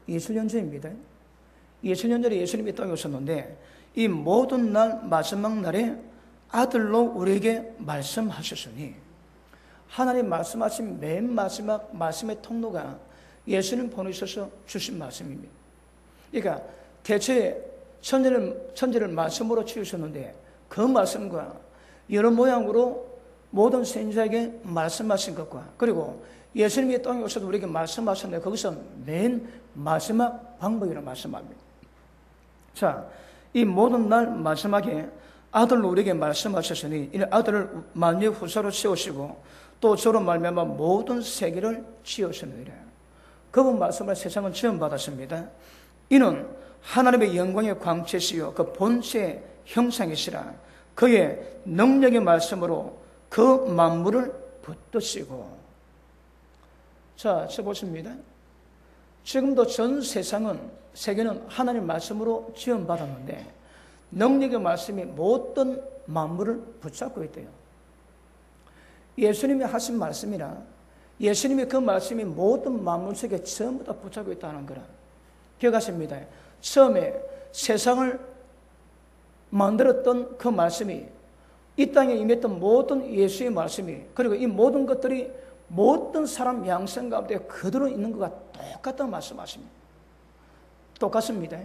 2000년 전입니다. 2000년 전에 예수님이 땅에 오셨는데 이 모든 날 마지막 날에 아들로 우리에게 말씀하셨으니 하나님 말씀하신 맨 마지막 말씀의 통로가 예수님 보내셔서 주신 말씀입니다. 그러니까 대체 천지를 말씀으로 지으셨는데 그 말씀과 여러 모양으로 모든 선지자에게 말씀하신 것과 그리고 예수님이 땅에 오셔서 우리에게 말씀하셨는데 거기서 맨 마지막 방법이라고 말씀합니다. 자, 이 모든 날 마지막에 아들로 우리에게 말씀하셨으니 이 아들을 만유의 후사로 세우시고 또 저로 말미암아 모든 세계를 지으셨느니라. 그분 말씀을 세상은 처음 받았습니다. 이는 하나님의 영광의 광채시요 그 본체의 형상이시라. 그의 능력의 말씀으로 그 만물을 붙드시고. 자, 저 보십니다. 지금도 전 세계는 하나님 말씀으로 지원받았는데 능력의 말씀이 모든 만물을 붙잡고 있대요. 예수님이 하신 말씀이라 예수님이 그 말씀이 모든 만물 속에 전부 다 붙잡고 있다는 거라. 기억하십니다. 처음에 세상을 만들었던 그 말씀이 이 땅에 임했던 모든 예수의 말씀이 그리고 이 모든 것들이 모든 사람 양생 가운데 그대로 있는 것과 똑같다는 말씀하십니다. 똑같습니다.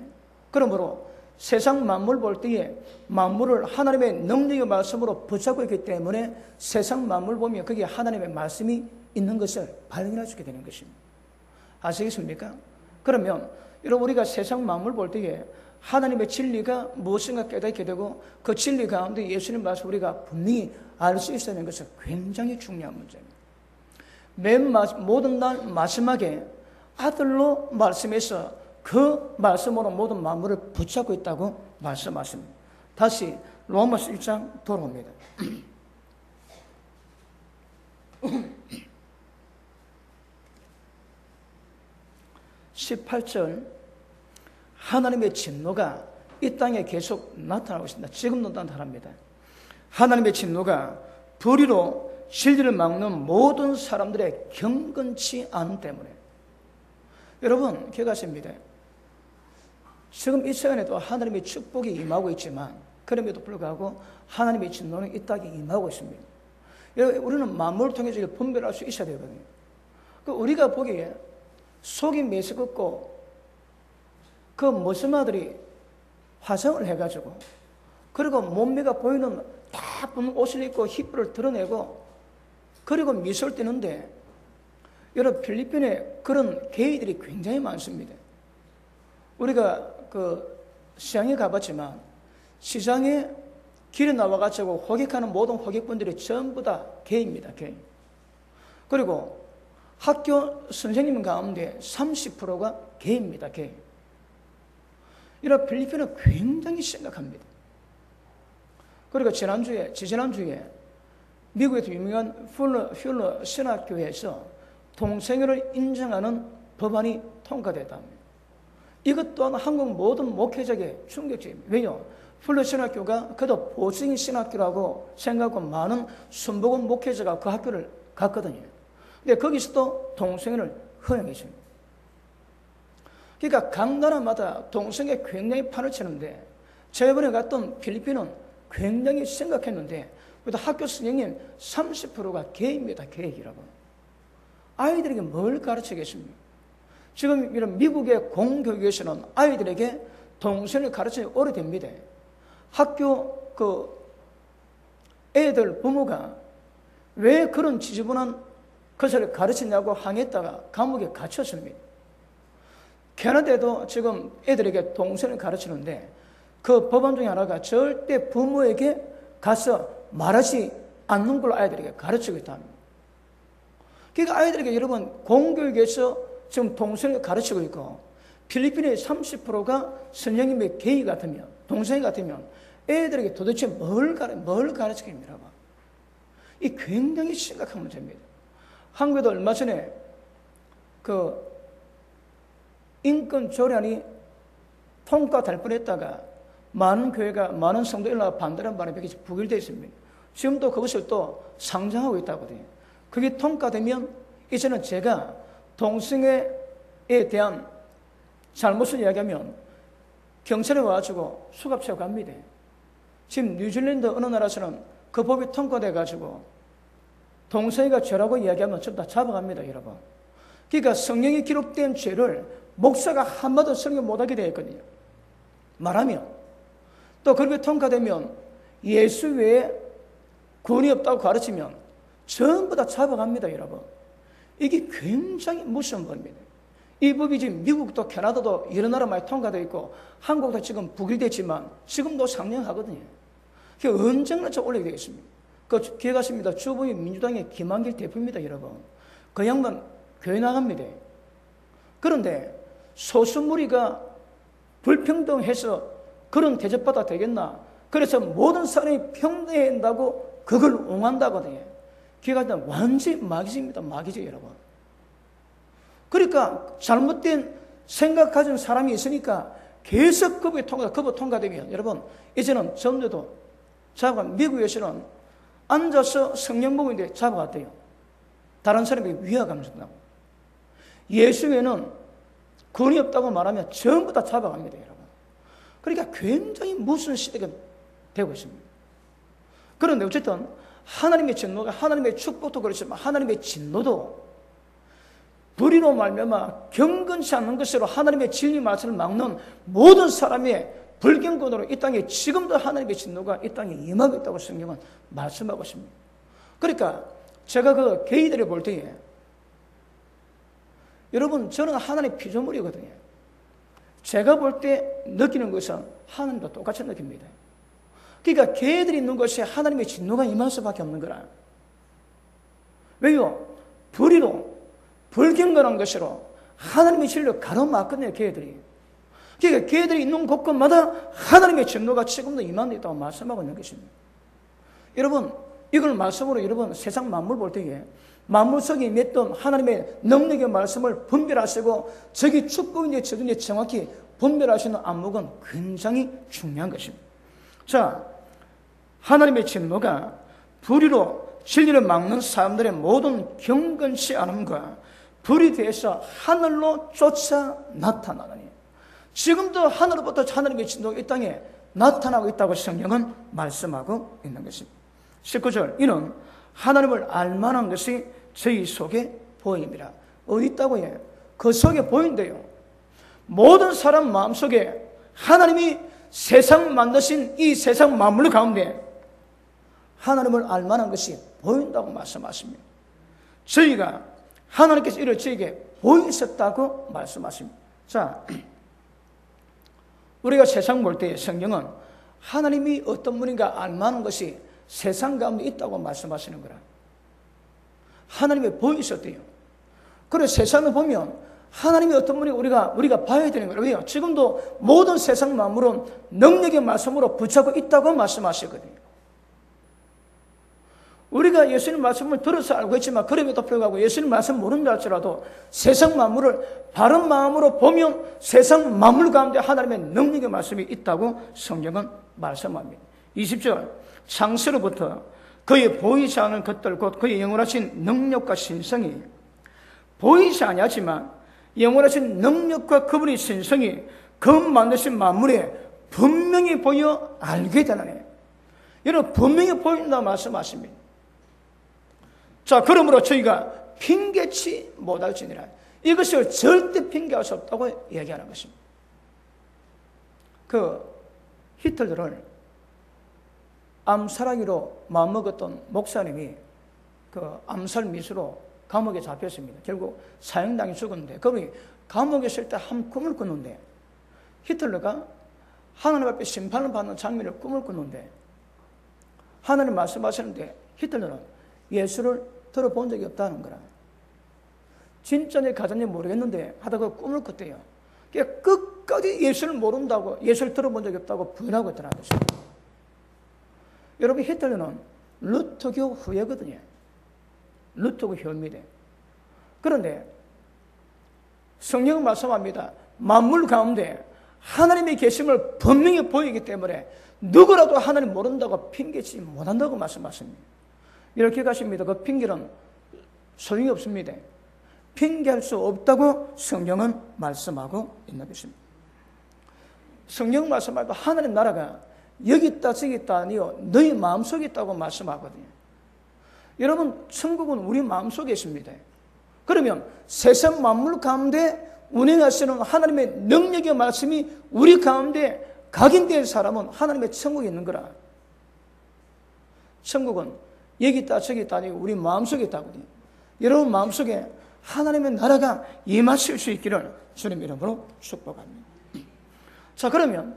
그러므로 세상 만물 볼 때에 만물을 하나님의 능력의 말씀으로 붙잡고 있기 때문에 세상 만물 보면 거기에 하나님의 말씀이 있는 것을 발견할 수 있게 되는 것입니다. 아시겠습니까? 그러면 여러분 우리가 세상 만물 볼 때에 하나님의 진리가 무엇인가 깨닫게 되고 그 진리 가운데 예수님 말씀 우리가 분명히 알 수 있어야 하는 것은 굉장히 중요한 문제입니다. 모든 날 마지막에 아들로 말씀해서 그 말씀으로 모든 만물을 붙잡고 있다고 말씀하십니다. 다시 로마서 1장 돌아옵니다. 18절 하나님의 진노가 이 땅에 계속 나타나고 있습니다. 지금도 나타납니다. 하나님의 진노가 불의로 진리를 막는 모든 사람들의 경건치 않음 때문에. 여러분 기억하십니다. 지금 이 시간에도 하나님의 축복이 임하고 있지만 그럼에도 불구하고 하나님의 진노는 이 땅에 임하고 있습니다. 여러분 우리는 만물을 통해서 분별할 수 있어야 되거든요. 우리가 보기에 속이 메스껍고 그 모스마들이 화성을 해가지고 그리고 몸매가 보이는 예쁜 옷을 입고 힙을 드러내고 그리고 미소를 띠는데 여러분 필리핀에 그런 게이들이 굉장히 많습니다. 우리가 그 시장에 가봤지만 시장에 길에 나와가지고 호객하는 모든 호객분들이 전부 다 게이입니다. 게이. 그리고 학교 선생님 가운데 30%가 게이입니다. 게이. 이런 필리핀은 굉장히 심각합니다. 그리고 지지난주에 미국에서 유명한 휠러 신학교에서 동성애를 인정하는 법안이 통과됐다 합니다. 이것 또한 한국 모든 목회자에게 충격적입니다. 왜요? 휠러 신학교가 그래도 보수적인 신학교라고 생각하고 많은 순복음 목회자가 그 학교를 갔거든요. 근데 거기서도 동성애를 허용했습니다. 그러니까 각 나라마다 동성애 굉장히 판을 치는데 제가 이번에 갔던 필리핀은 굉장히 심각했는데 그래도 학교 선생님 30%가 게이입니다. 게이라고. 아이들에게 뭘 가르치겠습니까? 지금 이런 미국의 공교육에서는 아이들에게 동성애를 가르치기 오래됩니다. 학교 애들 부모가 왜 그런 지저분한 것을 가르치냐고 항의했다가 감옥에 갇혔습니다. 캐나다에도 지금 애들에게 동성애를 가르치는데 그 법안 중에 하나가 절대 부모에게 가서 말하지 않는 걸로 아이들에게 가르치고 있다 합니다. 그러니까 아이들에게 여러분 공교육에서 지금 동성애를 가르치고 있고 필리핀의 30%가 선생님의 게이 같으면 동성애 같으면 애들에게 도대체 뭘 가르치겠습니까? 이 굉장히 심각한 문제입니다. 한국에도 얼마 전에 그 인권 조례안이 통과될 뻔했다가 많은 교회가 많은 성도들과 반대하는 바람에 그것이 부결되어 있습니다. 지금도 그것을 또 상정하고 있다거든요. 그게 통과되면 이제는 제가 동성애에 대한 잘못을 이야기하면 경찰에 와가지고 수갑차고 갑니다. 지금 뉴질랜드 어느 나라에서는 그 법이 통과돼가지고 동성애가 죄라고 이야기하면 전부 다 잡아갑니다, 여러분. 그러니까 성경에 기록된 죄를 목사가 한마디도 설교 못하게 되어 있거든요. 말하면 또 그렇게 통과되면 예수 외에 구원이 없다고 가르치면 전부 다 잡아갑니다, 여러분. 이게 굉장히 무서운 법입니다. 이 법이 지금 미국도 캐나다도 여러 나라 많이 통과되어 있고 한국도 지금 부결됐지만 지금도 상명하거든요. 그게 언젠가 저 올리게 되겠습니다. 그 기억하십니다. 주부의 민주당의 김한길 대표입니다, 여러분. 그 양반 교회 나갑니다. 그런데 소수 무리가 불평등해서 그런 대접받아 되겠나? 그래서 모든 사람이 평등해야 한다고 그걸 옹호한다거든요. 기억하시면 완전히 마귀입니다. 마귀죠, 여러분. 그러니까 잘못된 생각 가진 사람이 있으니까 계속 그법 통과되면 여러분 이제는 전도도 미국에서는 앉아서 성령 보고 있는데 잡아갔대요. 다른 사람에게 위화감 준다고. 예수에는 권위 없다고 말하면 전부 다 잡아갑니다, 여러분. 그러니까 굉장히 무서운 시대가 되고 있습니다. 그런데 어쨌든 하나님의 진노가 하나님의 축복도 그렇지만 하나님의 진노도 불의로 말미암아 경건치 않는 것으로 하나님의 진리 말씀을 막는 모든 사람의 불경건으로 이 땅에 지금도 하나님의 진노가 이 땅에 임하고 있다고 성경은 말씀하고 있습니다. 그러니까 제가 그 게이들을 볼 때에 여러분 저는 하나님의 피조물이거든요. 제가 볼 때 느끼는 것은 하나님도 똑같이 느낍니다. 그러니까 개들이 있는 곳에 하나님의 진노가 임할 수밖에 없는 거라. 왜요? 불의로 불경건한 것으로 하나님의 진리를 가로막거든요, 개들이. 그러니까 개들이 있는 곳곳마다 하나님의 진노가 지금도 임하고 있다고 말씀하고 있는 것입니다. 여러분 이걸 말씀으로 여러분 세상 만물 볼 때에 만물 속에 맺던 하나님의 능력의 말씀을 분별하시고 저기 축복인지 저인지 정확히 분별하시는 안목은 굉장히 중요한 것입니다. 자, 하나님의 진노가 불의로 진리를 막는 사람들의 모든 경건치 않음과 불이 대해서 하늘로 쫓아 나타나느니 지금도 하늘로부터 하나님의 진노가 이 땅에 나타나고 있다고 성경은 말씀하고 있는 것입니다. 19절 이는 하나님을 알만한 것이 저희 속에 보입니다. 어디 있다고 해요? 그 속에 보인대요. 모든 사람 마음속에 하나님이 세상 만드신 이 세상 만물 가운데 하나님을 알만한 것이 보인다고 말씀하십니다. 저희가 하나님께서 이를 저에게 보이셨다고 말씀하십니다. 자, 우리가 세상 볼 때 성경은 하나님이 어떤 분인가 알만한 것이 세상 가운데 있다고 말씀하시는 거라. 하나님이 보이셨대요. 그래서 세상을 보면 하나님이 어떤 분이 우리가 봐야 되는 거예요. 왜요? 지금도 모든 세상 만물은 능력의 말씀으로 붙잡고 있다고 말씀하시거든요. 우리가 예수님 말씀을 들어서 알고 있지만 그럼에도 불구하고 예수님 말씀 모른다 할지라도 세상 만물을 바른 마음으로 보면 세상 만물 가운데 하나님의 능력의 말씀이 있다고 성경은 말씀합니다. 20절 창세로부터 그의 보이지 않은 것들 곧 그의 영원하신 능력과 신성이 보이지 아니하지만 영원하신 능력과 그분의 신성이 그 만드신 만물에 분명히 보여 알게 되나니 여러분 분명히 보인다고 말씀하십니다. 자, 그러므로 저희가 핑계치 못할지니라. 이것을 절대 핑계할 수 없다고 얘기하는 것입니다. 그 히틀러를 암살하기로 마음먹었던 목사님이 그 암살 미수로 감옥에 잡혔습니다. 결국 사형당해 죽었는데 그분이 감옥에 있을 때 한 꿈을 꿨는데 히틀러가 하나님 앞에 심판을 받는 장면을 꿈을 꿨는데 하나님 말씀하시는데 히틀러는 예수를 들어본 적이 없다는 거라. 진짜인지 가짜인지 모르겠는데 하다가 꿈을 꿨대요. 그러니까 끝까지 예수를 모른다고 예수를 들어본 적이 없다고 부인하고 있더라는 것입니다. 여러분 히틀러는 루터교 후예거든요. 루터교 혈입니다. 그런데 성경은 말씀합니다. 만물 가운데 하나님의 계심을 분명히 보이기 때문에 누구라도 하나님 모른다고 핑계치지 못한다고 말씀하십니다. 이렇게 가십니다. 그 핑계는 소용이 없습니다. 핑계할 수 없다고 성경은 말씀하고 있는 것입니다. 성경 말씀하고 하나님 나라가 여기 있다 저기 있다 아니요 너희 마음속에 있다고 말씀하거든요. 여러분 천국은 우리 마음속에 있습니다. 그러면 세상 만물 가운데 운행하시는 하나님의 능력의 말씀이 우리 가운데 각인된 사람은 하나님의 천국에 있는 거라. 천국은 여기 있다 저기 있다 아니고 우리 마음속에 있다거든요. 여러분 마음속에 하나님의 나라가 임하실 수 있기를 주님 이름으로 축복합니다. 자, 그러면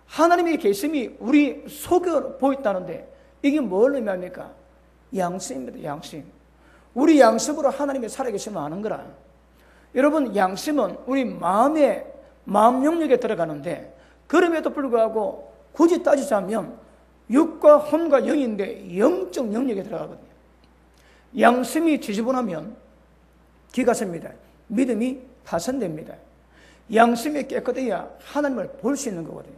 하나님의 계심이 우리 속에 보였다는데 이게 뭘 의미합니까? 양심입니다. 양심. 우리 양심으로 하나님의 살아계심을 아는 거라. 여러분 양심은 우리 마음의 마음 영역에 들어가는데 그럼에도 불구하고 굳이 따지자면 육과 혼과 영인데 영적 영역에 들어가거든요. 양심이 지저분하면 기가 셉니다. 믿음이 파손됩니다. 양심이 깨끗해야 하나님을 볼 수 있는 거거든요.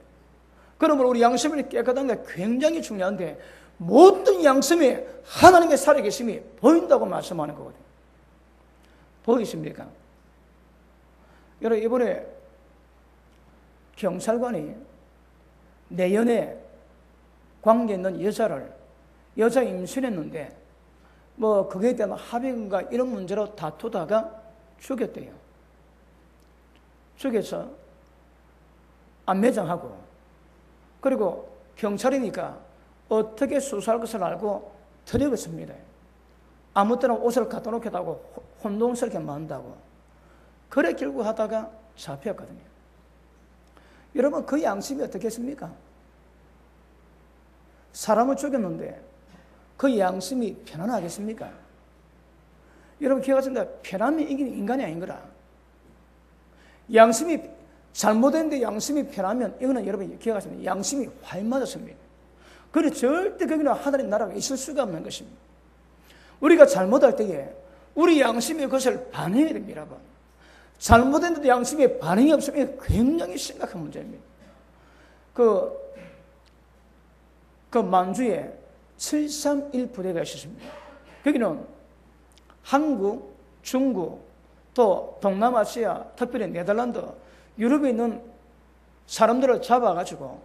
그러므로 우리 양심이 깨끗한 게 굉장히 중요한데 모든 양심에 하나님의 살아계심이 보인다고 말씀하는 거거든요. 보이십니까? 여러분 이번에 경찰관이 내연에 관계 있는 여자 임신했는데 뭐 그에 대한 합의인가 이런 문제로 다투다가 죽였대요. 죽여서 안매장하고 그리고 경찰이니까 어떻게 수사할 것을 알고 들여겼습니다. 아무 때나 옷을 갖다 놓기도 하고 혼동스럽게 만든다고. 그래 결국 하다가 잡혔거든요. 여러분 그 양심이 어떻겠습니까? 사람을 죽였는데 그 양심이 편안하겠습니까? 여러분 기억하십니까? 편함이 이기는 인간이 아닌 거라. 양심이 잘못했는데 양심이 편하면 이거는 여러분 기억하십니까? 양심이 활 맞았습니다. 그래 절대 거기는 하나님 나라가 있을 수가 없는 것입니다. 우리가 잘못할 때에 우리 양심이 그것을 반응해야 됩니다. 여러분. 잘못했는데 양심에 반응이 없으면 굉장히 심각한 문제입니다. 그 만주에 731 부대가 있었습니다. 거기는 한국, 중국, 또 동남아시아, 특별히 네덜란드, 유럽에 있는 사람들을 잡아가지고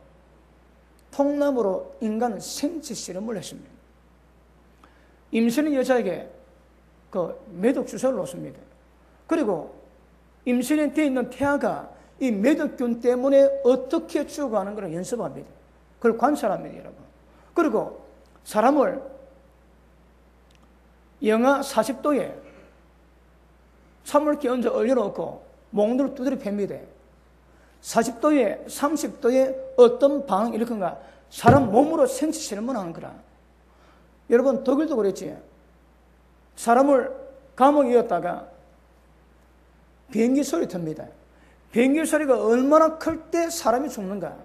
통나무로 인간 생체 실험을 했습니다. 임신인 여자에게 그 매독 주사를 놓습니다. 그리고 임신에 되어 있는 태아가 이 매독균 때문에 어떻게 죽어가는 걸 연습합니다. 그걸 관찰합니다, 여러분. 그리고 사람을 영하 40도에 찬물기 얹어 얼려놓고 몽둥이를 두드려 팹니다. 40도에 30도에 어떤 반응이 일으킨가 사람 몸으로 생체 실험을 하는 거라. 여러분 독일도 그랬지. 사람을 감옥에 이었다가 비행기 소리 듭니다. 비행기 소리가 얼마나 클 때 사람이 죽는가.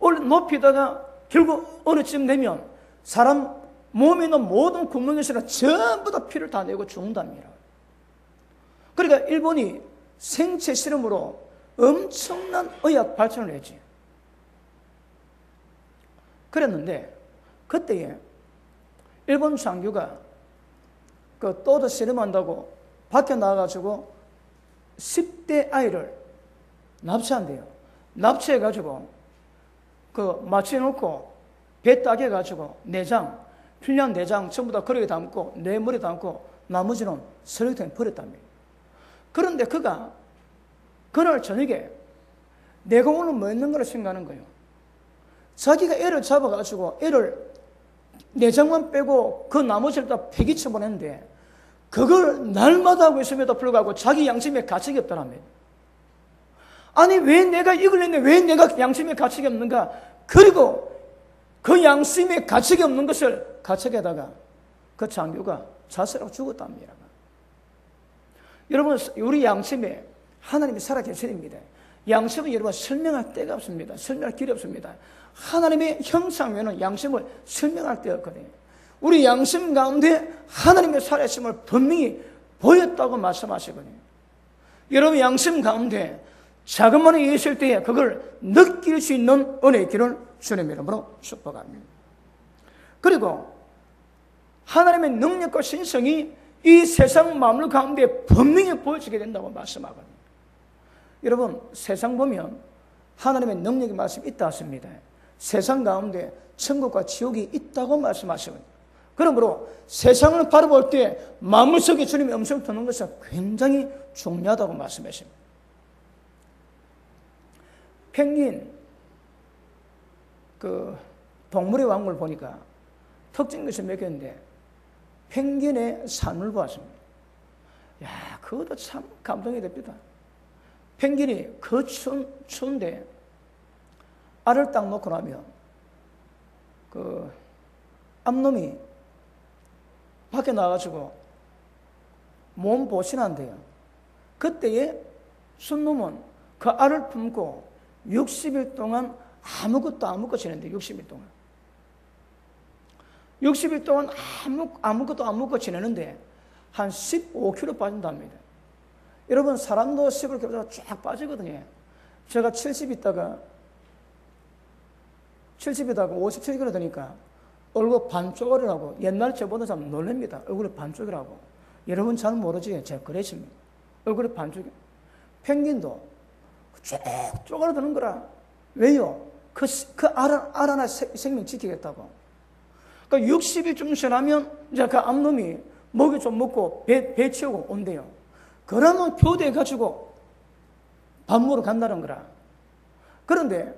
높이다가 결국 어느 쯤 되면 사람 몸에 있는 모든 구멍에서는 전부 다 피를 다 내고 죽는답니다. 그러니까 일본이 생체 실험으로 엄청난 의학 발전을 했지. 그랬는데 그때에 일본 장교가 그 또더 실험한다고 밖에 나가가지고 10대 아이를 납치한대요. 납치해가지고 그 맞춰놓고 배 따게 해가지고 내장, 필요한 내장 전부 다 그릇에 담고 내 머리에 담고 나머지는 쓰레기통에 버렸답니다. 그런데 그가 그날 저녁에 내가 오늘 뭐 했는 걸 생각하는 거예요. 자기가 애를 잡아가지고 애를 내장만 빼고 그 나머지를 다 폐기쳐 보냈는데 그걸 날마다 하고 있음에도 불구하고 자기 양심에 가책이 없더랍니다. 아니 왜 내가 이걸 했는데 왜 내가 양심에 가책이 없는가? 그리고 그 양심에 가책이 없는 것을 가책에다가 그 장교가 자살하고 죽었답니다. 여러분 우리 양심에 하나님이 살아계십니다. 양심은 여러분 설명할 데가 없습니다. 설명할 길이 없습니다. 하나님의 형상에는 양심을 설명할 데가 없거든요. 우리 양심 가운데 하나님의 살아계심을 분명히 보였다고 말씀하시거든요. 여러분 양심 가운데 자그마한 있을 때에 그걸 느낄 수 있는 은혜의 길을 주님 이름으로 축복합니다. 그리고 하나님의 능력과 신성이 이 세상 만물 가운데 분명히 보여지게 된다고 말씀하거든요. 여러분, 세상 보면 하나님의 능력의 말씀이 있다 하십니다. 세상 가운데 천국과 지옥이 있다고 말씀하시거든요. 그러므로 세상을 바라볼 때 만물 속에 주님의 음성을 듣는 것은 굉장히 중요하다고 말씀하십니다. 펭귄, 동물의 왕국을 보니까 특징 것이 몇 개인데, 펭귄의 삶을 보았습니다. 야, 그것도 참 감동이 됩니다. 펭귄이 추운데 알을 딱 놓고 나면 암놈이 밖에 나가가지고 몸 보신한대요. 그때에 순놈은 그 알을 품고 60일 동안 아무것도 안 먹고 지낸대. 60일 동안 아무것도 안 먹고 지내는데 한 15kg 빠진답니다. 여러분, 사람도 15kg 쫙 빠지거든요. 제가 70 있다가 57kg 되니까 얼굴 반쪽이라고, 옛날 저보다 참 놀랍니다. 얼굴이 반쪽이라고. 여러분 잘 모르지? 제가 그랬습니다. 얼굴이 반쪽이. 펭귄도 쭉 쪼그라드는 거라. 왜요? 그 알 하나 생명 지키겠다고. 그러니까 60일쯤 지나면 이제 그 암놈이 먹이 좀 먹고 배 채우고 온대요. 그러면 교대해가지고 밥 먹으러 간다는 거라. 그런데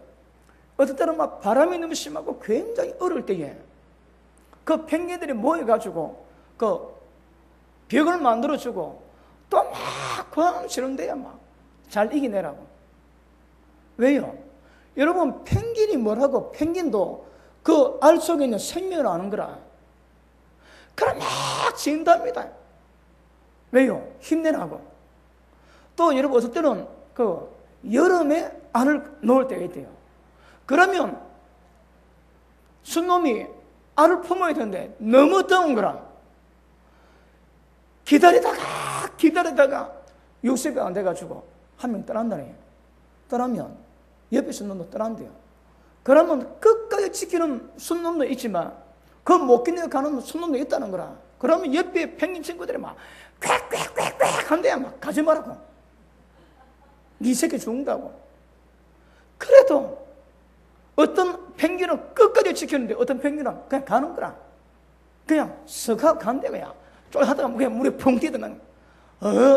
어떨 때는 막 바람이 너무 심하고 굉장히 어려울 때에 그 펭귄들이 모여가지고 그 벽을 만들어주고 또 막 고함 지른대요. 막 잘 이겨내라고. 왜요? 여러분, 펭귄이 뭐라고? 펭귄도 그 알 속에 있는 생명을 아는 거라. 그럼 막 지른답니다. 왜요? 힘내라고. 또 여러분, 어떨 때는 여름에 알을 놓을 때가 있대요. 그러면 순놈이 알을 품어야 되는데 너무 더운 거라. 기다리다가 60이 안 돼가지고 한 명 떠난다네요. 떠나면 옆에 순놈도 떠난대요. 그러면 끝까지 지키는 순놈도 있지만 그 못 기내어 가는 순놈도 있다는 거라. 그러면 옆에 펭귄 친구들이 막 꽥꽥꽥꽥 한대요. 막 가지 말라고. 네 새끼 죽는다고. 그래도 어떤 펭귄은 끝까지 지키는데 어떤 펭귄은 그냥 가는 거라. 그냥 썩하고 간대. 그냥 쫄하다가 그냥 물에 펑 뛰어드는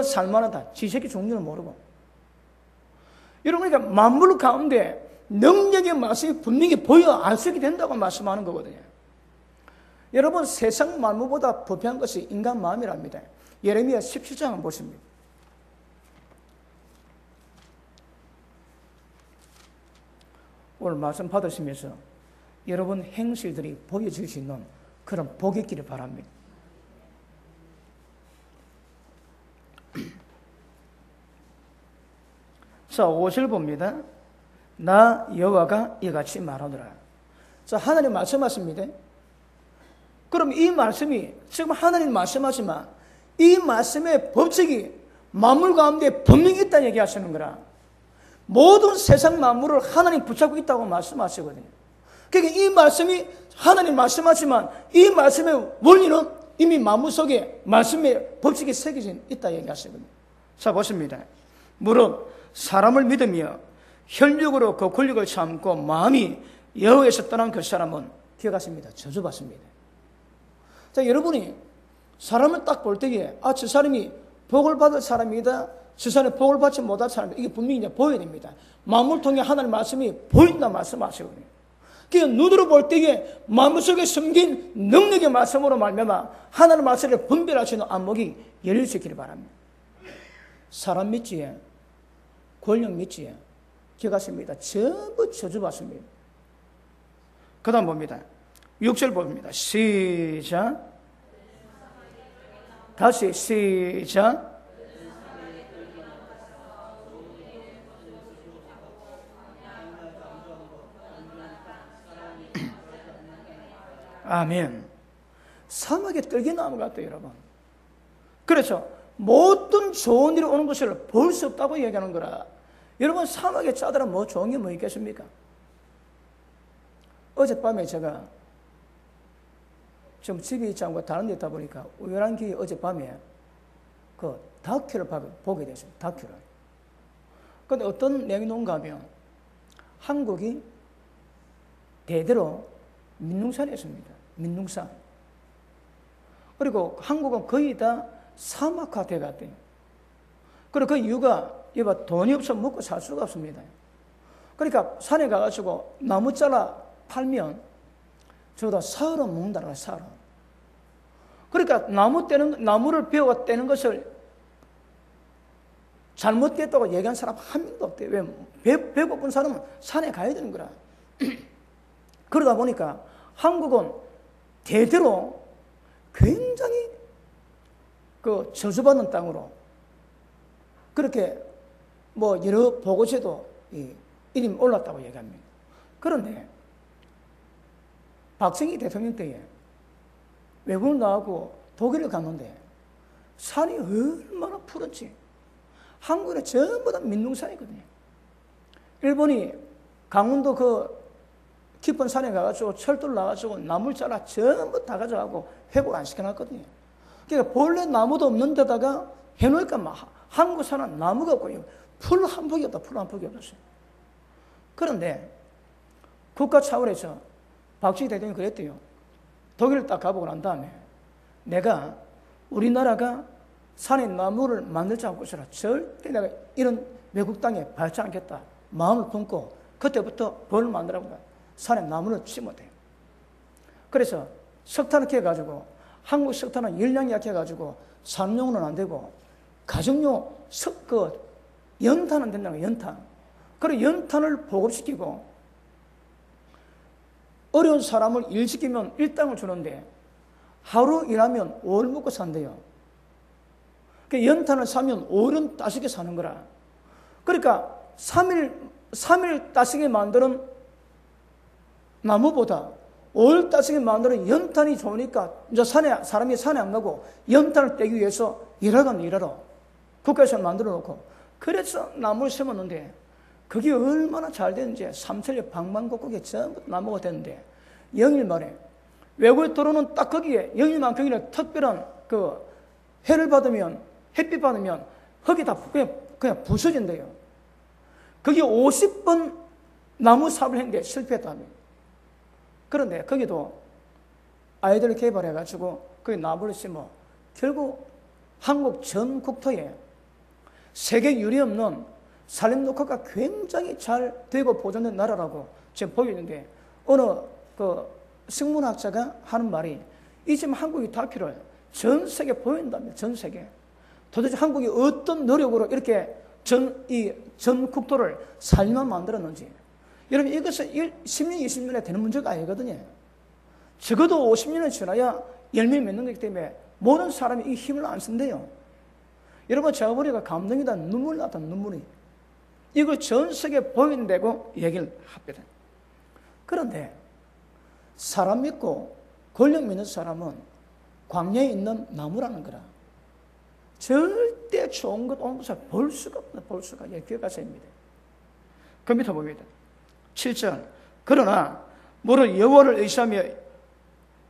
살만하다. 지 새끼 죽는 줄 모르고. 여러분, 그러니까 만물 가운데 능력의 말씀이 분명히 보여 알 수 있게 된다고 말씀하는 거거든요. 여러분, 세상 만물보다 부패한 것이 인간 마음이랍니다. 예레미야 17장을 보십니다. 오늘 말씀 받으시면서 여러분 행실들이 보여질 수 있는 그런 복이 있기를 바랍니다. 자, 5절 봅니다. 나 여호와가 이같이 말하노라. 자, 하나님 말씀하십니다. 그럼 이 말씀이 지금 하나님 말씀하지만 이 말씀의 법칙이 만물 가운데 분명히 있다는 얘기하시는 거라. 모든 세상 만물을 하나님 붙잡고 있다고 말씀하시거든요. 그러니까 이 말씀이 하나님 말씀하지만 이 말씀의 원리는 이미 만물 속에 말씀의 법칙이 새겨져 있다 얘기하시거든요. 자, 보십니다. 무릇 사람을 믿으며 혈육으로 그 권력을 참고 마음이 여호와에서 떠난 그 사람은 기억하십니다. 저주받습니다. 자, 여러분이 사람을 딱 볼 때에 저 사람이 복을 받을 사람이다, 저 사람이 복을 받지 못할 사람이다, 이게 분명히 이제 보여야 됩니다. 만물 통해 하나님 말씀이 보인다 말씀하시거든요. 그러니까 눈으로 볼 때에 만물 속에 숨긴 능력의 말씀으로 말미암아 하나님 말씀을 분별할 수 있는 안목이 열릴 수 있기를 바랍니다. 사람 믿지에 권력 믿지에 기억하십니다. 전부 저주받습니다. 그 다음 봅니다. 6절 봅니다. 시작. 다시 시작. 아멘. 사막에 떨기나무 같아요, 여러분. 그렇죠. 모든 좋은 일이 오는 것을 볼 수 없다고 얘기하는 거라. 여러분, 사막에 짜더라 뭐 좋은 게 뭐 있겠습니까? 어젯밤에 제가 지금 집에 있지 않고 다른 데 있다 보니까 우연한 기회에 어젯밤에 그 다큐를 보게 됐습니다. 다큐를. 그런데 어떤 내용이 뭔가 하면 한국이 대대로 민둥산이었습니다. 민둥산. 그리고 한국은 거의 다 사막화돼 갔대요. 그리고 그 이유가 이봐 돈이 없어 먹고 살 수가 없습니다. 그러니까 산에 가가지고 나무 잘라 팔면 저다 사흘은 먹는다라 사흘. 그러니까 나무를 베어 떼는 것을 잘못됐다고 얘기한 사람 한 명도 없대요. 왜? 배고픈 사람은 산에 가야 되는 거라. 그러다 보니까 한국은 대대로 굉장히 그 저주받는 땅으로 그렇게 뭐 여러 보고서도 이름이 올랐다고 얘기합니다. 그런데 박정희 대통령 때에 외국을 나가고 독일을 갔는데 산이 얼마나 푸른지. 한국은 전부 다 민둥산이거든요. 일본이 강원도 그 깊은 산에 가가지고 철도를 나가지고 나무를 잘라 전부 다 가져가고 회복 안 시켜놨거든요. 그러니까 본래 나무도 없는 데다가 해놓으니까 막 한국 산은 나무가 없고요. 풀 한 폭이 없다. 풀 한 폭이 없었어요. 그런데 국가 차원에서 박정희 대통령이 그랬대요. 독일을 딱 가보고 난 다음에 내가 우리나라가 산에 나무를 만들지 않고 있어라. 절대 내가 이런 외국 땅에 밟지 않겠다. 마음을 품고 그때부터 벌을 만들라고 산에 나무를 심었대요. 그래서 석탄을 캐가지고 한국 석탄은 열량이 약해가지고 산업용은 안 되고 가정용 연탄은 된다는 거예요. 연탄. 그리고 연탄을 보급시키고 어려운 사람을 일시키면 일당을 주는데 하루 일하면 5일 먹고 산대요. 그러니까 연탄을 사면 5일은 따숩게 사는 거라. 그러니까 3일 따숩게 만드는 나무보다 5일 따숩게 만드는 연탄이 좋으니까 이제 사람이 산에 안 가고 연탄을 떼기 위해서 일하러 국가에서 만들어 놓고 그래서 나무를 심었는데 그게 얼마나 잘 되는지 삼천리 방방곡곡에 전부 나무가 됐는데 영일 만에 외국에 들어오는 딱 거기에 영일만 거기는 특별한 그 해를 받으면 햇빛 받으면 흙이 다 그냥 부서진대요. 거기 50번 나무 사업을 했는데 실패했다며. 그런데 거기도 아이들을 개발해가지고 거기 나무를 심어 결국 한국 전 국토에 세계 유례 없는 산림 녹화가 굉장히 잘 되고 보존된 나라라고 지금 보이는데 어느 그 식문학자가 하는 말이 이 지금 한국이 다큐를 전 세계 보인답니다. 전 세계. 도대체 한국이 어떤 노력으로 이렇게 전 국토를 살림만 만들었는지. 여러분 이것은 10년, 20년에 되는 문제가 아니거든요. 적어도 50년을 지나야 열매를 맺는 거기 때문에 모든 사람이 이 힘을 안 쓴대요. 여러분 제가 보니까 감동이다. 눈물이 났다. 눈물이. 이걸 전 세계에 보인다고 얘기를 합니다. 그런데 사람 믿고 권력 믿는 사람은 광야에 있는 나무라는 거라. 절대 좋은 것 온 것을 볼 수가 없다. 볼 수가. 예, 기억하십니다. 그 밑에 봅니다. 7절. 그러나 무릇 여호와를 의지하며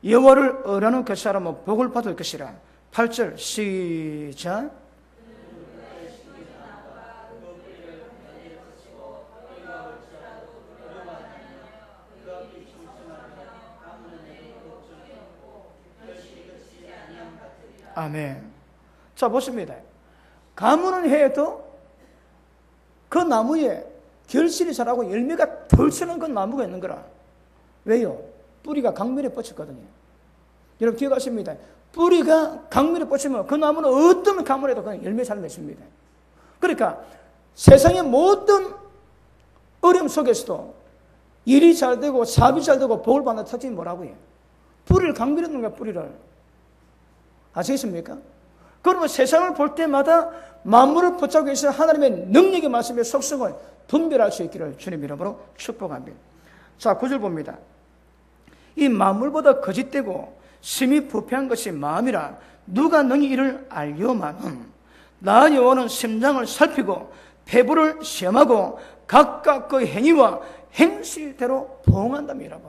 여호와를 어라는 그 사람은 복을 받을 것이라. 8절 시작. 아멘. 자, 보십니다. 가물은 해도 그 나무에 결실이 자라고 열매가 덜치는 그 나무가 있는 거라. 왜요? 뿌리가 강물에 뻗쳤거든요. 여러분 기억하십니다. 뿌리가 강물에 뻗치면 그 나무는 어떤 가물에도 그냥 열매 잘 맺습니다. 그러니까 세상의 모든 어려움 속에서도 일이 잘 되고 사업이 잘 되고 복을 받는 특징이 뭐라고요? 뿌리를 강물에 넣는 거야, 뿌리를. 아시겠습니까? 그러면 세상을 볼 때마다 만물을 붙잡고 있어 하나님의 능력의 말씀에 속성을 분별할 수 있기를 주님 이름으로 축복합니다. 자, 9절 봅니다. 이 만물보다 거짓되고 심히 부패한 것이 마음이라 누가 능히 이를 알려마는 나 여호와는 심장을 살피고 배부를 시험하고 각각 그 행위와 행실대로 보응한답니다.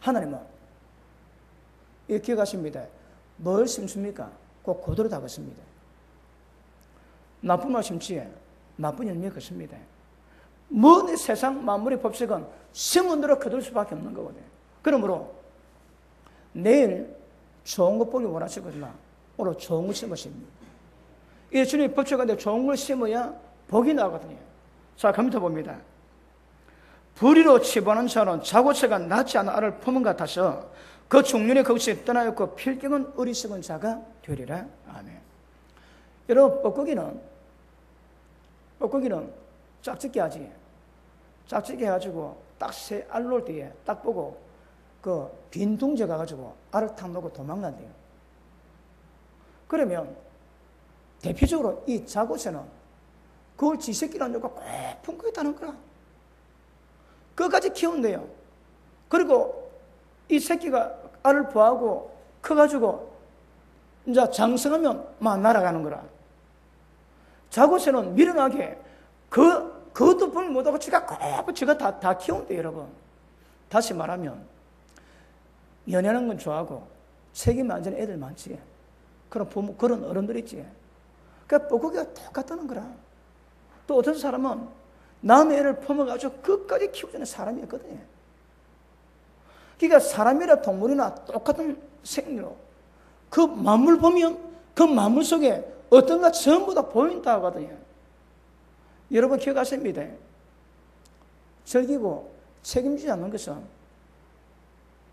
하나님은 이렇게 기억하십니다. 뭘 심습니까? 꼭 그대로 다 걷습니다. 나쁜 말 심지에 나쁜 열매가 걷습니다. 모든 세상 만물의 법칙은 심은 대로 거둘 수밖에 없는 거거든요. 그러므로 내일 좋은 것 보기 원하시거나 오늘 좋은 걸 심으십니다. 이 주님의 법칙 가운데 좋은 걸 심어야 복이 나거든요. 자, 갑니다 봅니다. 불의로 치부하는 자는 자고체가 낫지 않은 알을 품은 것 같아서 그 중년에 그것이 떠나였고 필경은 어리석은 자가 되리라. 아멘. 여러분, 뻐꾸기는 짝짓기 하지. 짝짓기 해가지고 딱 새 알 놓을 때에 딱 보고 그 빈 둥지 가가지고 알을 탁 놓고 도망간대요. 그러면 대표적으로 이 자고새는 그걸 지 새끼라는 거 꼭 품고 있다는 거라. 끝까지 키운대요. 그리고 이 새끼가 알을 부하고 커가지고 이제 장성하면 막 날아가는 거라. 자고새는 미련하게 그것도 불 못하고 지가 다 키운대, 여러분. 다시 말하면 연애하는 건 좋아하고 책임 안 지는 애들 많지. 그런 부모, 그런 어른들 있지. 그러니까 뻐꾸기가 똑같다는 거라. 또 어떤 사람은 남의 애를 품어가지고 끝까지 키우자는 사람이었거든요. 그러니까 사람이나 동물이나 똑같은 생리로 그 만물 보면 그 만물 속에 어떤가 전부 다 보인다 하거든요. 여러분 기억하십니다. 즐기고 책임지지 않는 것은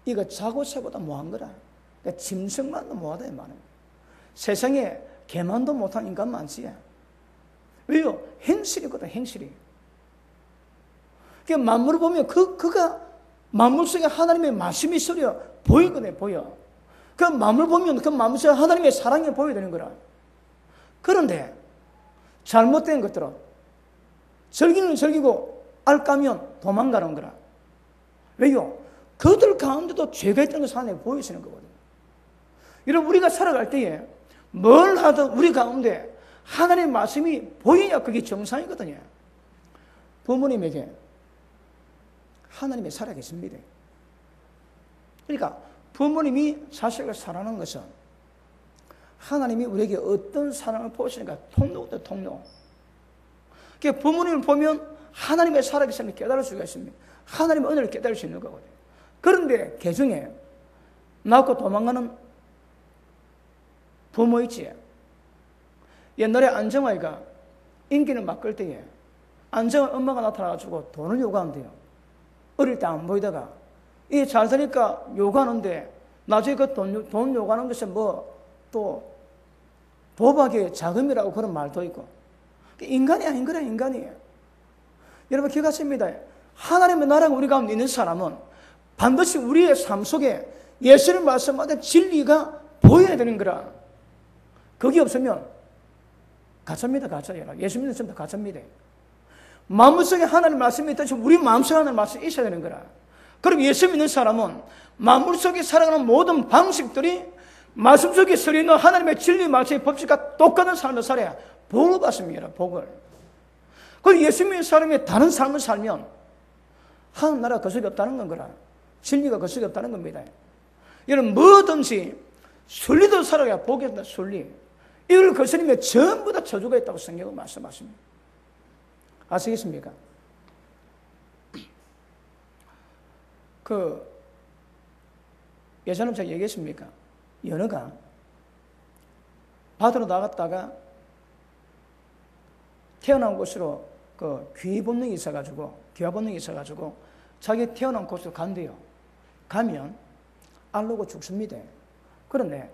이거 자고새보다 뭐한 거라. 그러니까 짐승만도 뭐하다 이 말이에요. 세상에 개만도 못한 인간 많지. 왜요? 행실이거든, 행실이. 그러니까 만물을 보면 그가 만물 속에 하나님의 말씀이 있으려 보이거든요, 보여. 그 만물 보면 그 만물 속에 하나님의 사랑이 보여야 되는 거라. 그런데 잘못된 것들은 즐기는 즐기고 알 까면 도망가는 거라. 왜요? 그들 가운데도 죄가 있다는 것을 하나님이 보여주시는 거거든요. 여러분, 우리가 살아갈 때에 뭘 하든 우리 가운데 하나님의 말씀이 보여야 그게 정상이거든요. 부모님에게 하나님이 살아계십니다. 그러니까 부모님이 자식을 사랑하는 것은 하나님이 우리에게 어떤 사랑을 보시는가 통로다, 통로. 그러니까 부모님을 보면 하나님의 살아계심을 깨달을 수가 있습니다. 하나님의 은혜를 깨달을 수 있는 거거든요. 그런데 개중에 낳고 도망가는 부모 있지. 옛날에 안정아이가 인기를 막 끌 때에 안정아 엄마가 나타나가지고 돈을 요구한대요. 어릴 때 안 보이다가 이 잘 되니까 요구하는데 나중에 그 돈 요구하는 것이 뭐 또 도박의 자금이라고 그런 말도 있고. 인간이 아닌 거라, 인간이에요. 여러분 기억하십니다. 하나님의 나라가 우리 가운데 있는 사람은 반드시 우리의 삶 속에 예수님 말씀하신 진리가 보여야 되는 거라. 그게 없으면 가짜입니다, 가짜예요. 예수 믿는 사람도 가짜입니다. 마음속에 하나님 말씀이 있듯이 우리 마음속에 하나님 말씀이 있어야 되는 거라. 그럼 예수 믿는 사람은 만물 속에 살아가는 모든 방식들이 말씀 속에 서리는 하나님의 진리 말씀의 법칙과 똑같은 삶을 살아야 복을 받습니다, 복을. 그리고 예수 믿는 사람이 다른 삶을 살면 하나님 나라가 거슬이 없다는 건 거라. 진리가 거슬이 없다는 겁니다. 여러분 뭐든지 순리도 살아야 복이 된다, 순리. 이걸 거스리면 전부 다 저주가 있다고 성경은 말씀하십니다. 아시겠습니까? 예전에 제가 얘기했습니까? 연어가 바다로 나갔다가 태어난 곳으로 귀 본능이 있어가지고, 귀화 본능이 있어가지고, 자기 태어난 곳으로 간대요. 가면 알로고 죽습니다. 그런데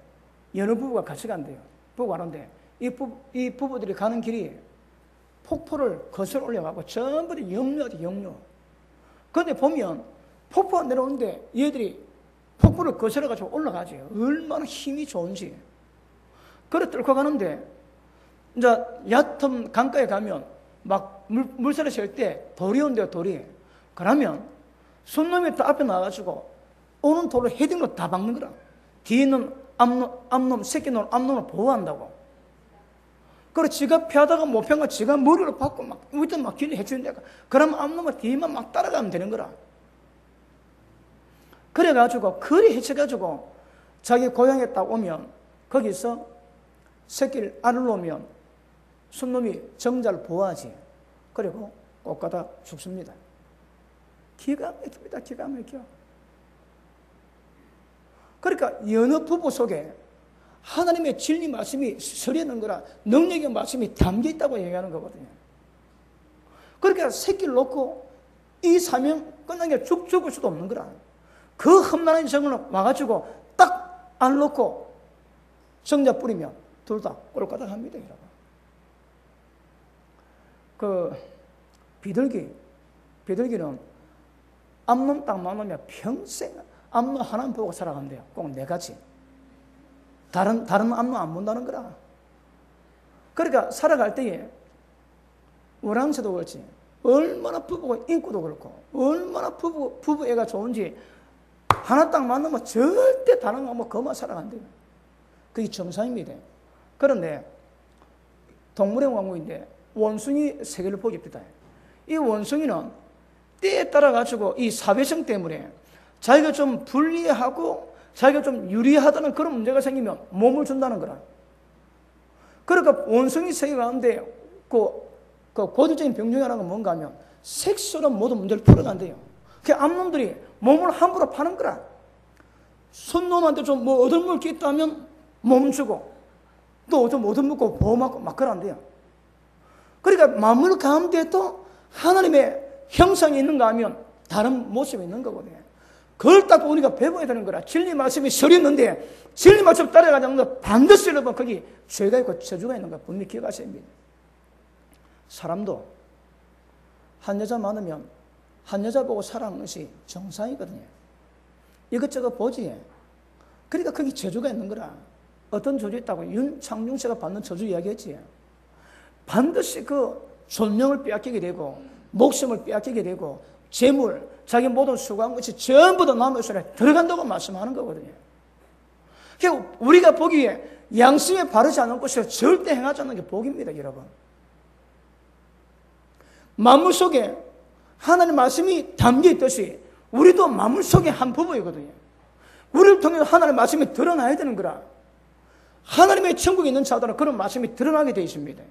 연어 부부가 같이 간대요. 부부 가는데 이 부부들이 가는 길이 폭포를 거슬러 올려가고 전부 다 역류하대, 역류. 그런데 보면 폭포가 내려오는데 얘들이 폭포를 거슬러가지고 올라가지. 얼마나 힘이 좋은지. 그래 뚫고 가는데 이제 얕은 강가에 가면 막 물살이 셀 때 돌이 온대요, 돌이. 그러면 손놈이 또 앞에 나와가지고 오는 돌을 헤딩으로 다 박는 거라. 뒤에 있는 앞놈, 새끼놈, 앞놈을 보호한다고. 그래 지가 피하다가 못 피한 거 지가 머리로 박고 막 일단 막 길을 해주는데 그러면 앞놈은 뒤에만 막 따라가면 되는 거라. 그래가지고 거리 해쳐가지고 자기 고향에 딱 오면 거기서 새끼를 알을 놓으면 순놈이 정자를 보호하지. 그리고 꼭 가다 죽습니다. 기가 막힙니다. 기가 막혀. 그러니까 여느 부부 속에 하나님의 진리 말씀이 서려는 거라 능력의 말씀이 담겨 있다고 얘기하는 거거든요. 그러니까 새끼를 놓고 이 사명 끝난 게 죽을 수도 없는 거라. 그 험난한 정을 와가지고 딱 안 놓고 정자 뿌리면 둘 다 꼴까닥 합니다, 여러분. 그 비둘기는 암놈 딱 만나면 평생 암놈 하나만 보고 살아간대요. 꼭 네 가지. 다른 암놈 안 본다는 거라. 그러니까 살아갈 때에 우랑새도 그렇지. 얼마나 부부가 인구도 그렇고 얼마나 부부 애가 좋은지 하나 딱 만나면 절대 다른 거 뭐 그만 살아간대요. 그게 정상입니다. 그런데 동물의 왕국인데 원숭이 세계를 보십니다. 이 원숭이는 때에 따라 가지고 이 사회성 때문에 자기가 좀 불리하고 자기가 좀 유리하다는 그런 문제가 생기면 몸을 준다는 거라. 그러니까 원숭이 세계 가운데 그 고도적인 병 중에 하나가 뭔가 하면 섹스로 모든 문제를 풀어간대요. 그 암놈들이 몸을 함부로 파는 거라. 손놈한테 좀 뭐 얻어먹을 게 있다면 몸 주고 또 좀 얻어먹고 보호받고 막 그런대요. 그러니까 만물 가운데도 하나님의 형상이 있는가 하면 다른 모습이 있는 거거든요. 그걸 딱 우리가 배워야 되는 거라. 진리 말씀이 서렸는데 진리 말씀 따라가지 않는 거 반드시 여러분 거기 죄가 있고 저주가 있는 거 분명히 기억하셔야 합니다. 사람도 한 여자 많으면 한 여자 보고 사랑하는 것이 정상이거든요. 이것저것 보지. 그러니까 거기 저주가 있는 거라. 어떤 저주 있다고 윤창중 씨가 받는 저주 이야기했지. 반드시 그 존명을 빼앗기게 되고 목숨을 빼앗기게 되고 재물, 자기 모든 수고한 것이 전부 다 남의 손에 들어간다고 말씀하는 거거든요. 그러니까 우리가 보기에 양심에 바르지 않은 것을 절대 행하지 않는 게 복입니다, 여러분. 만물 속에 하나님의 말씀이 담겨 있듯이 우리도 만물 속에 한 부분이거든요. 우리를 통해 하나님의 말씀이 드러나야 되는 거라. 하나님의 천국에 있는 자들은 그런 말씀이 드러나게 되어 있습니다.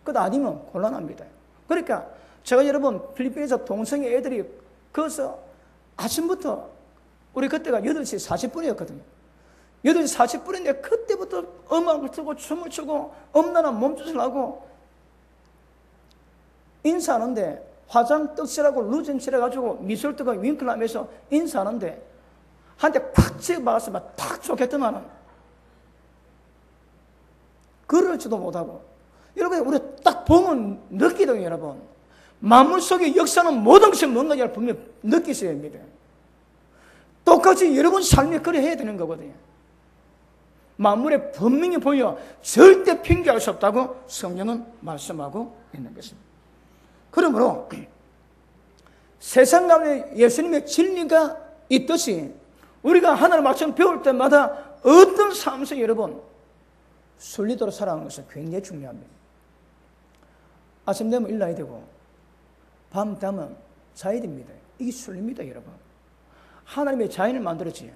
그것 아니면 곤란합니다. 그러니까 제가 여러분 필리핀에서 동성애 애들이 거기서 아침부터 우리 그때가 8시 40분이었거든요. 8시 40분인데 그때부터 음악을 틀고 춤을 추고 엄란한 몸짓을 하고 인사하는데 화장 떡칠하고 루진 칠해가지고 미술 뜨고 윙크를 하면서 인사하는데 한테 팍 찍어박아서 막 탁 쫓겼더만은 그럴지도 못하고 여러분 우리 딱 보면 느끼거든요. 여러분 만물 속의 역사는 모든 것이 뭔가를 분명히 느끼셔야 합니다. 똑같이 여러분 삶에 그래 해야 되는 거거든요. 만물에 분명히 보여 절대 핑계할 수 없다고 성경은 말씀하고 있는 것입니다. 그러므로 세상 가운데 예수님의 진리가 있듯이 우리가 하나님의 말씀 배울 때마다 어떤 삶에서 여러분 순리대로 살아가는 것은 굉장히 중요합니다. 아침 되면 일어나야 되고 밤 되면 자야 됩니다. 이게 순리입니다, 여러분. 하나님의 자연을 만들었지.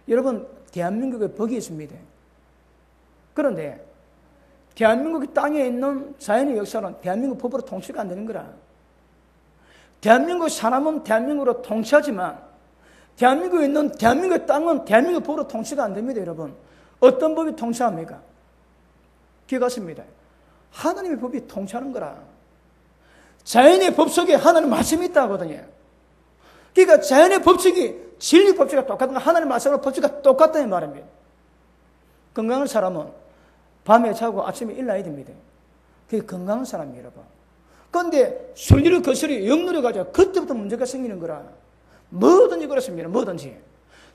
여러분 대한민국에 벽이 있습니다. 그런데 대한민국 땅에 있는 자연의 역사는 대한민국 법으로 통치가 안 되는 거라. 대한민국 사람은 대한민국으로 통치하지만 대한민국에 있는 대한민국의 땅은 대한민국 법으로 통치가 안 됩니다, 여러분. 어떤 법이 통치합니까? 기억하십니다. 하나님의 법이 통치하는 거라. 자연의 법 속에 하나님의 말씀이 있다거든요. 그러니까 자연의 법칙이 진리 법칙과 똑같은 거 하나님의 말씀과 법칙과 똑같다는 말입니다. 건강한 사람은 밤에 자고 아침에 일어나야 됩니다. 그게 건강한 사람이에요, 여러분. 그런데 순리를 거스리 역누려 가지고 그때부터 문제가 생기는 거라. 뭐든지 그렇습니다. 뭐든지.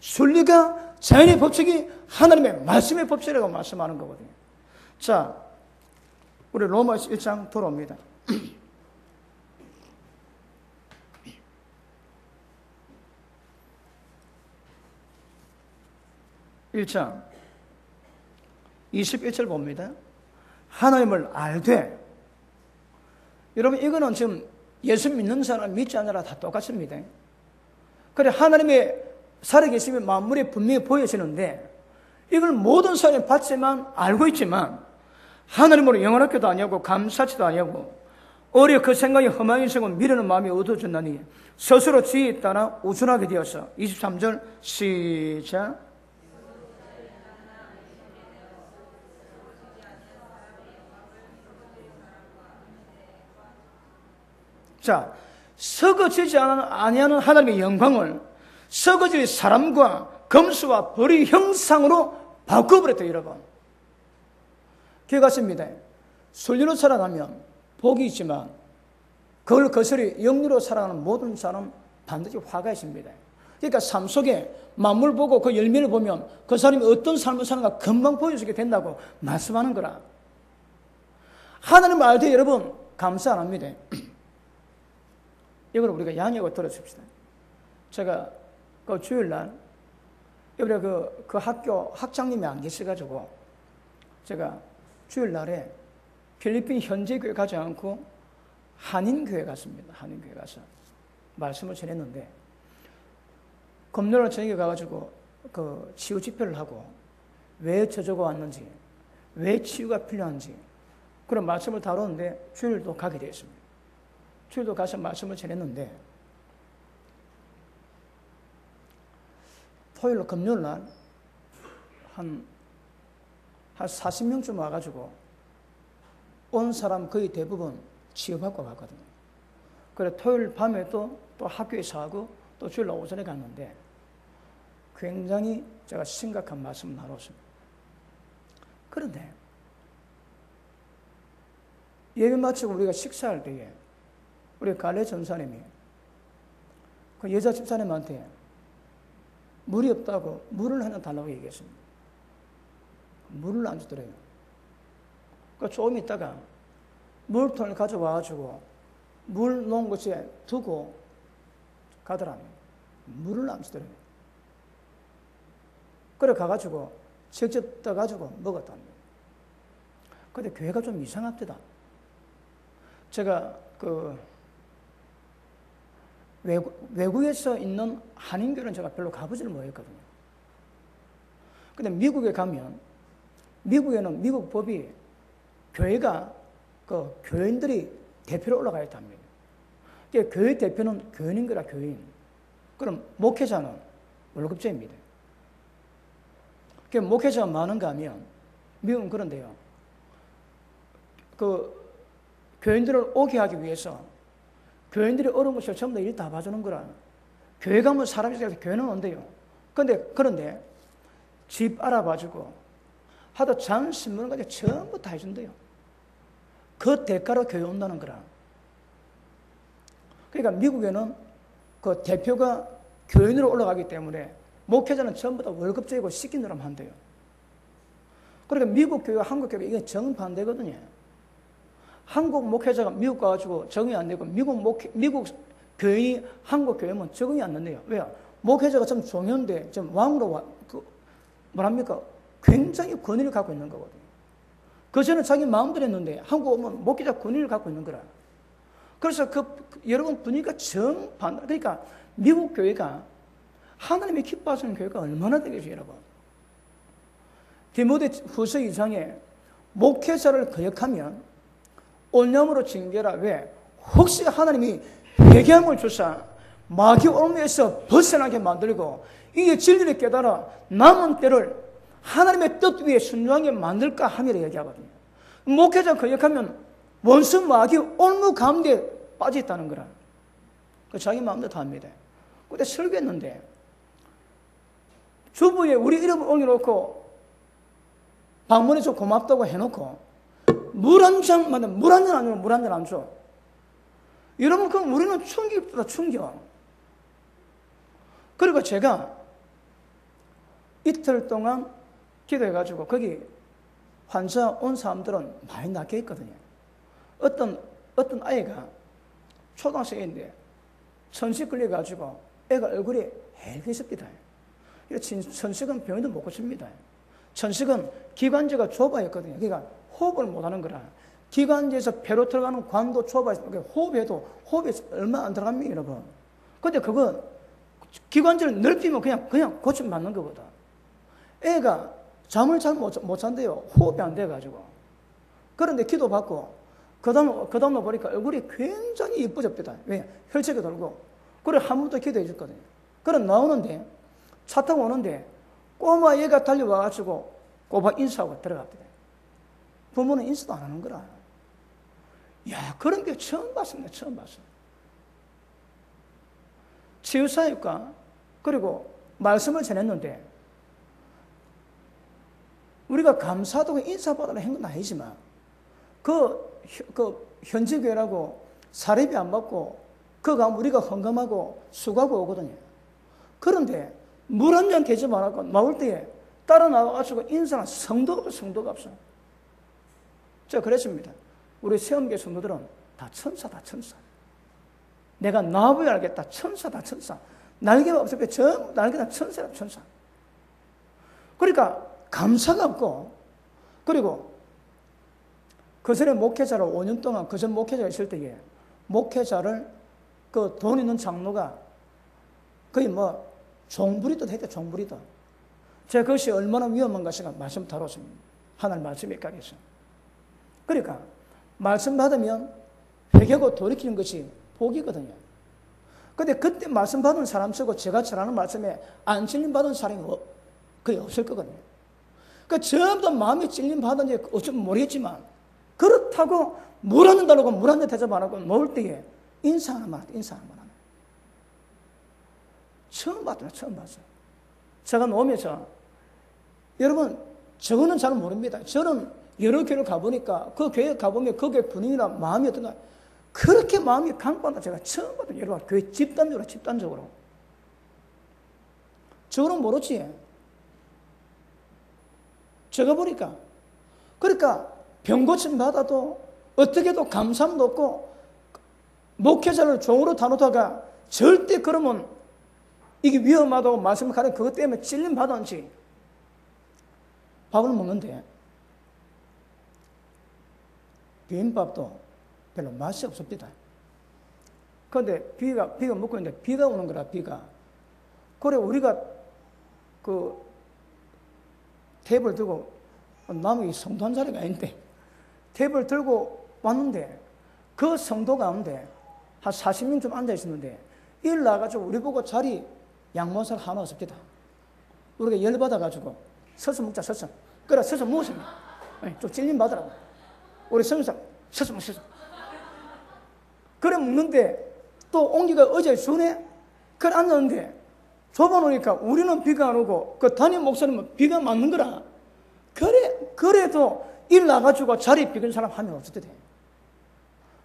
순리가 자연의 법칙이 하나님의 말씀의 법칙이라고 말씀하는 거거든요. 자, 우리 로마서 1장 돌아옵니다. 1장 21절 봅니다. 하나님을 알되. 여러분 이거는 지금 예수 믿는 사람 믿지 않는 사람 다 똑같습니다. 그래 하나님의 살아계심이 만물에 분명히 보여지는데 이걸 모든 사람이 봤지만, 알고 있지만, 하나님으로 영원하게도 아니하고, 감사치도 아니하고, 오히려 그 생각이 험하게 생고 미련한 마음이 어두워졌나니, 스스로 지혜에 따라 우둔하게 되어서, 23절, 시작. 자, 썩어지지 아니하는 하나님의 영광을 썩어질 사람과 검수와 벌의 형상으로 바꿔버렸다, 여러분. 기회 같습니다. 순리로 살아가면 복이 있지만 그걸 거스리 영리로 살아가는 모든 사람 반드시 화가 있습니다. 그러니까 삶 속에 만물 보고 그 열매를 보면 그 사람이 어떤 삶을 사는가 금방 보여주게 된다고 말씀하는 거라. 하나님 알 때 여러분 감사 안 합니다. 이걸 우리가 양해하고 들어줍시다. 제가 그 주일날 우리가 그 학교 학장님이 안 계셔가지고 제가 주일날에 필리핀 현지교회 가지 않고 한인교회 갔습니다. 한인교회 가서 말씀을 전했는데 금요일 저녁에 가가지고 그 치유 집회를 하고 왜 저주가 왔는지 왜 치유가 필요한지 그런 말씀을 다루는데 주일도 가게 되었습니다. 주일도 가서 말씀을 전했는데 토요일, 금요일 날 한 40명쯤 와가지고 온 사람 거의 대부분 치유받고 갔거든요. 그래 토요일 밤에 또 학교에서 하고 또 주일 오전에 갔는데 굉장히 제가 심각한 말씀을 나눴습니다. 그런데 예배 마치고 우리가 식사할 때에 우리 갈래 전사님이 그 여자 집사님한테 물이 없다고 물을 하나 달라고 얘기했습니다. 물을 안 주더래요. 그 조금 있다가 물통을 가져와가지고 물 놓은 곳에 두고 가더랍니다. 물을 안 주더래요. 그래 가가지고 직접 떠가지고 먹었답니다. 근데 교회가 좀 이상합니다. 제가 그 외국에서 있는 한인교회는 제가 별로 가보지를 못했거든요. 근데 미국에 가면 미국에는 미국 법이 교회가 그 교인들이 대표로 올라가야 합니다. 교회 대표는 교인인 거라 교인. 그럼 목회자는 월급제입니다. 목회자가 많은가 하면 미국은 그런데요. 그 교인들을 오게 하기 위해서 교인들이 어려운 것을 전부 다 일 다 봐주는 거라. 교회 가면 사람이 있어서 교회는 온대요. 그런데 집 알아봐주고 하도 잔신문까지 전부 다 해준대요. 그 대가로 교회 온다는 거라. 그러니까 미국에는 그 대표가 교인으로 올라가기 때문에 목회자는 전부 다 월급제이고 시킨 대로 한대요. 그러니까 미국 교회와 한국 교회 이게 정반대거든요. 한국 목회자가 미국 가가지고 적응이 안 되고 미국 교인이 한국 교회면 적응이 안 된대요. 왜요? 목회자가 좀 종현대, 좀 왕으로 굉장히 권위를 갖고 있는 거거든요. 그전에 자기 마음대로 했는데 한국 오면 목회자 권위를 갖고 있는 거라. 그래서 여러분 분위기가 정반대. 그러니까 미국 교회가 하나님이 기뻐하시는 교회가 얼마나 되겠어요, 여러분. 디모데 후서 2장에 목회자를 거역하면 온념으로 징계라. 왜? 혹시 하나님이 회개함을 주사 마귀 옹매에서 벗어나게 만들고 이게 진리를 깨달아 남은 때를 하나님의 뜻 위에 순종하게 만들까 함이라 얘기하거든요. 목회자 거역하면 원수 마귀 올무 가운데 빠져 있다는 거라. 그 자기 마음대로 다 합니다. 그때 설교했는데 주부에 우리 이름을 올려놓고 방문해서 고맙다고 해놓고 물 한 잔 아니면 물 한 잔 안 줘. 여러분 그럼 우리는 충격보다 충격. 그리고 제가 이틀 동안 기도해가지고 거기 환자 온 사람들은 많이 낫게 했거든요. 어떤 아이가 초등학생인데 천식 걸려가지고 애가 얼굴이 해ges습니다. 천식은 병원도 못 고칩니다. 천식은 기관지가 좁아 있거든요. 그러니까 호흡을 못하는 거라. 기관지에서 폐로 들어가는 관도 좁아 있으니까 호흡에 얼마 안 들어갑니다, 여러분. 근데 그건 기관지를 넓히면 그냥 고침 맞는 것보다 애가 잠을 잘 못 잔대요. 호흡이 안 돼가지고. 그런데 기도받고, 그 다음날 보니까 얼굴이 굉장히 이뻐졌다. 왜? 혈색이 돌고. 그래, 한 번 더 기도해 줬거든요. 그래, 나오는데, 차 타고 오는데, 꼬마 얘가 달려와가지고, 꼬박 인사하고 들어갑니다. 부모는 인사도 안 하는 거라. 야, 그런 게 처음 봤습니다. 처음 봤어요. 치유사역과, 그리고 말씀을 전했는데, 우리가 감사하다고 인사받으라 한 건 아니지만, 현지 교회라고 사례비 안 받고, 가면 우리가 헌금하고 수고하고 오거든요. 그런데, 물 한 잔 대접 안 하고 나올 때에 따라 나와가지고 인사는 성도가 없어. 제가 그랬습니다. 우리 세엄계 성도들은 다 천사다, 천사. 내가 나와보야 알겠다. 천사다, 천사. 날개가 없을 전부 날개다 천사다, 천사. 그러니까 감사가 없고, 그리고 그 전에 목회자를 5년 동안 그 전 목회자가 있을 때에 목회자를 그 돈 있는 장로가 거의 뭐 종부리듯 했대, 종부리듯. 제가 그것이 얼마나 위험한 것인가 말씀 다뤘습니다. 하나님 말씀에 가겠어. 그러니까 말씀 받으면 회개하고 돌이키는 것이 복이거든요. 근데 그때 말씀 받은 사람 쓰고 제가 전하는 말씀에 안 찔림 받은 사람이 거의 없을 거거든요. 그러니까 전부 다 마음에 찔림 받은지 어쩌면 모르겠지만 그렇다고 물 한 잔 달라고 물 한 잔 대접 안 하고 먹을 때에 인사 하나만 하다, 인사 하나만 하네. 처음 봤더라, 처음 봤어요. 제가 오면서 여러분 저거는 잘 모릅니다. 저는 여러 교회를 가보니까 그 교회 가보면 그 교회 분위기나 마음이 어떤가 그렇게 마음이 강박한다 제가 처음 봤거든요. 여러분 교회 집단적으로 저거는 모르지. 제가 보니까 그러니까 병고침 받아도 어떻게도 감사함도 없고 목회자를 종으로 다루다가 절대 그러면 이게 위험하다고 말씀을 가는 그것 때문에 찔림 받았는지 밥을 먹는데 비빔밥도 별로 맛이 없습니다. 그런데 비가 먹고 있는데 비가 오는 거라 비가. 그래 우리가 그 탭을 들고 남의 성도 한 자리가 아닌데 탭을 들고 왔는데 그 성도 가운데 한 40명 좀 앉아 있었는데 일 나가지고 우리 보고 자리 양모한 사람 하나 없습니다. 우리가 열받아가지고 서서 먹자 서서. 그래 서서 먹었습니다. 좀 찔림 받으라고. 우리 성사 서서 먹었어. 그래 먹는데 또 온기가 어제 주네. 그래 앉았는데 좁아놓으니까 우리는 비가 안 오고 그 담임 목사님은 비가 맞는 거라. 그래도 일 나가지고 자리 비긴 사람 한 명 없었대.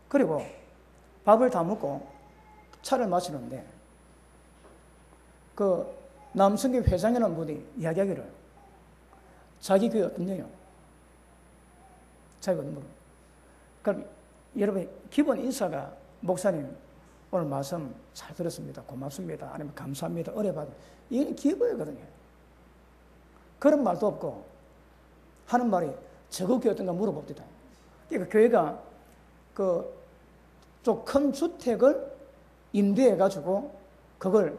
그리고 밥을 다 먹고 차를 마시는데 그 남성교 회장이라는 분이 이야기하기를 자기 교회 어떤 데요? 자기가 어떤 분? 그럼 여러분 기본 인사가 목사님 오늘 말씀 잘 들었습니다. 고맙습니다. 아니면 감사합니다. 은혜 받아. 이게 기본이거든요. 그런 말도 없고 하는 말이 저거 교회 어떤가 물어봅니다. 그러니까 교회가 그 좀 큰 주택을 임대해가지고 그걸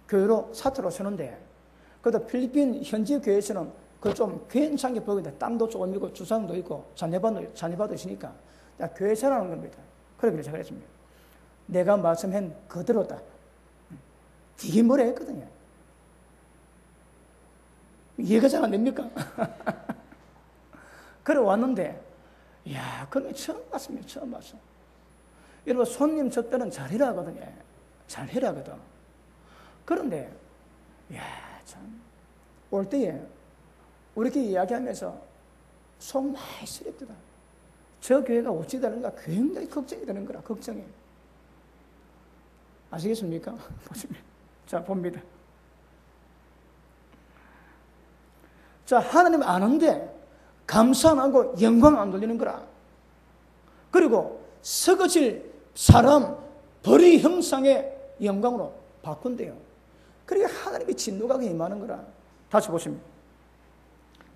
교회로 사트로 쓰는데 그래도 필리핀 현지 교회에서는 그걸 좀 괜찮게 보이는데 땅도 조금 있고 주상도 있고 자녀반도 있으니까 교회 세라는 겁니다. 그러기를 제가 했습니다. 내가 말씀한 그대로다. 되게 뭐라 했거든요. 이해가 잘 안 됩니까? 그래 왔는데 이야 그런 거 처음 봤습니다. 처음 봤어. 여러분 손님 접대는 잘해라 하거든요. 잘해라 하거든. 그런데 이야 참 올 때에 우리끼리 이야기하면서 속 많이 쓰립니다. 저 교회가 어찌 되는가 굉장히 걱정이 되는 거라. 걱정이. 아시겠습니까? 보시면 자 봅니다. 자 하나님 아는데 감사 안 하고 영광 안 돌리는 거라. 그리고 썩어질 사람 벌의 형상의 영광으로 바꾼대요. 그러니까 하나님의 진노가 임하는 거라. 다시 보십니다.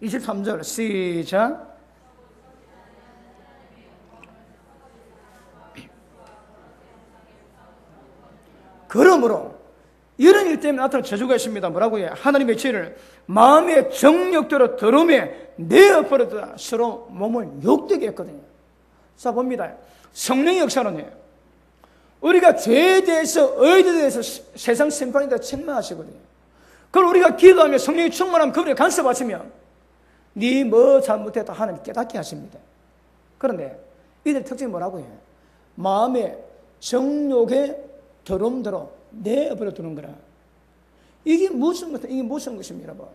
23절 시작. 그러므로 이런 일 때문에 나타난 저주가 있습니다. 뭐라고 해요? 하나님의 죄를 마음의 정욕대로 더러움에 내어버렸다. 서로 몸을 욕되게 했거든요. 자, 봅니다. 성령의 역사는요, 우리가 죄에 대해서, 의에 대해서 세상 심판에 대해 책망하시거든요. 그걸 우리가 기도하며 성령이 충만하면 그분에 간섭하시면 네 뭐 잘못했다 하나님 깨닫게 하십니다. 그런데 이들의 특징이 뭐라고 해요? 마음의 정욕의 더러움대로 내버려 두는 거라. 이게 무슨 것입니까, 여러분?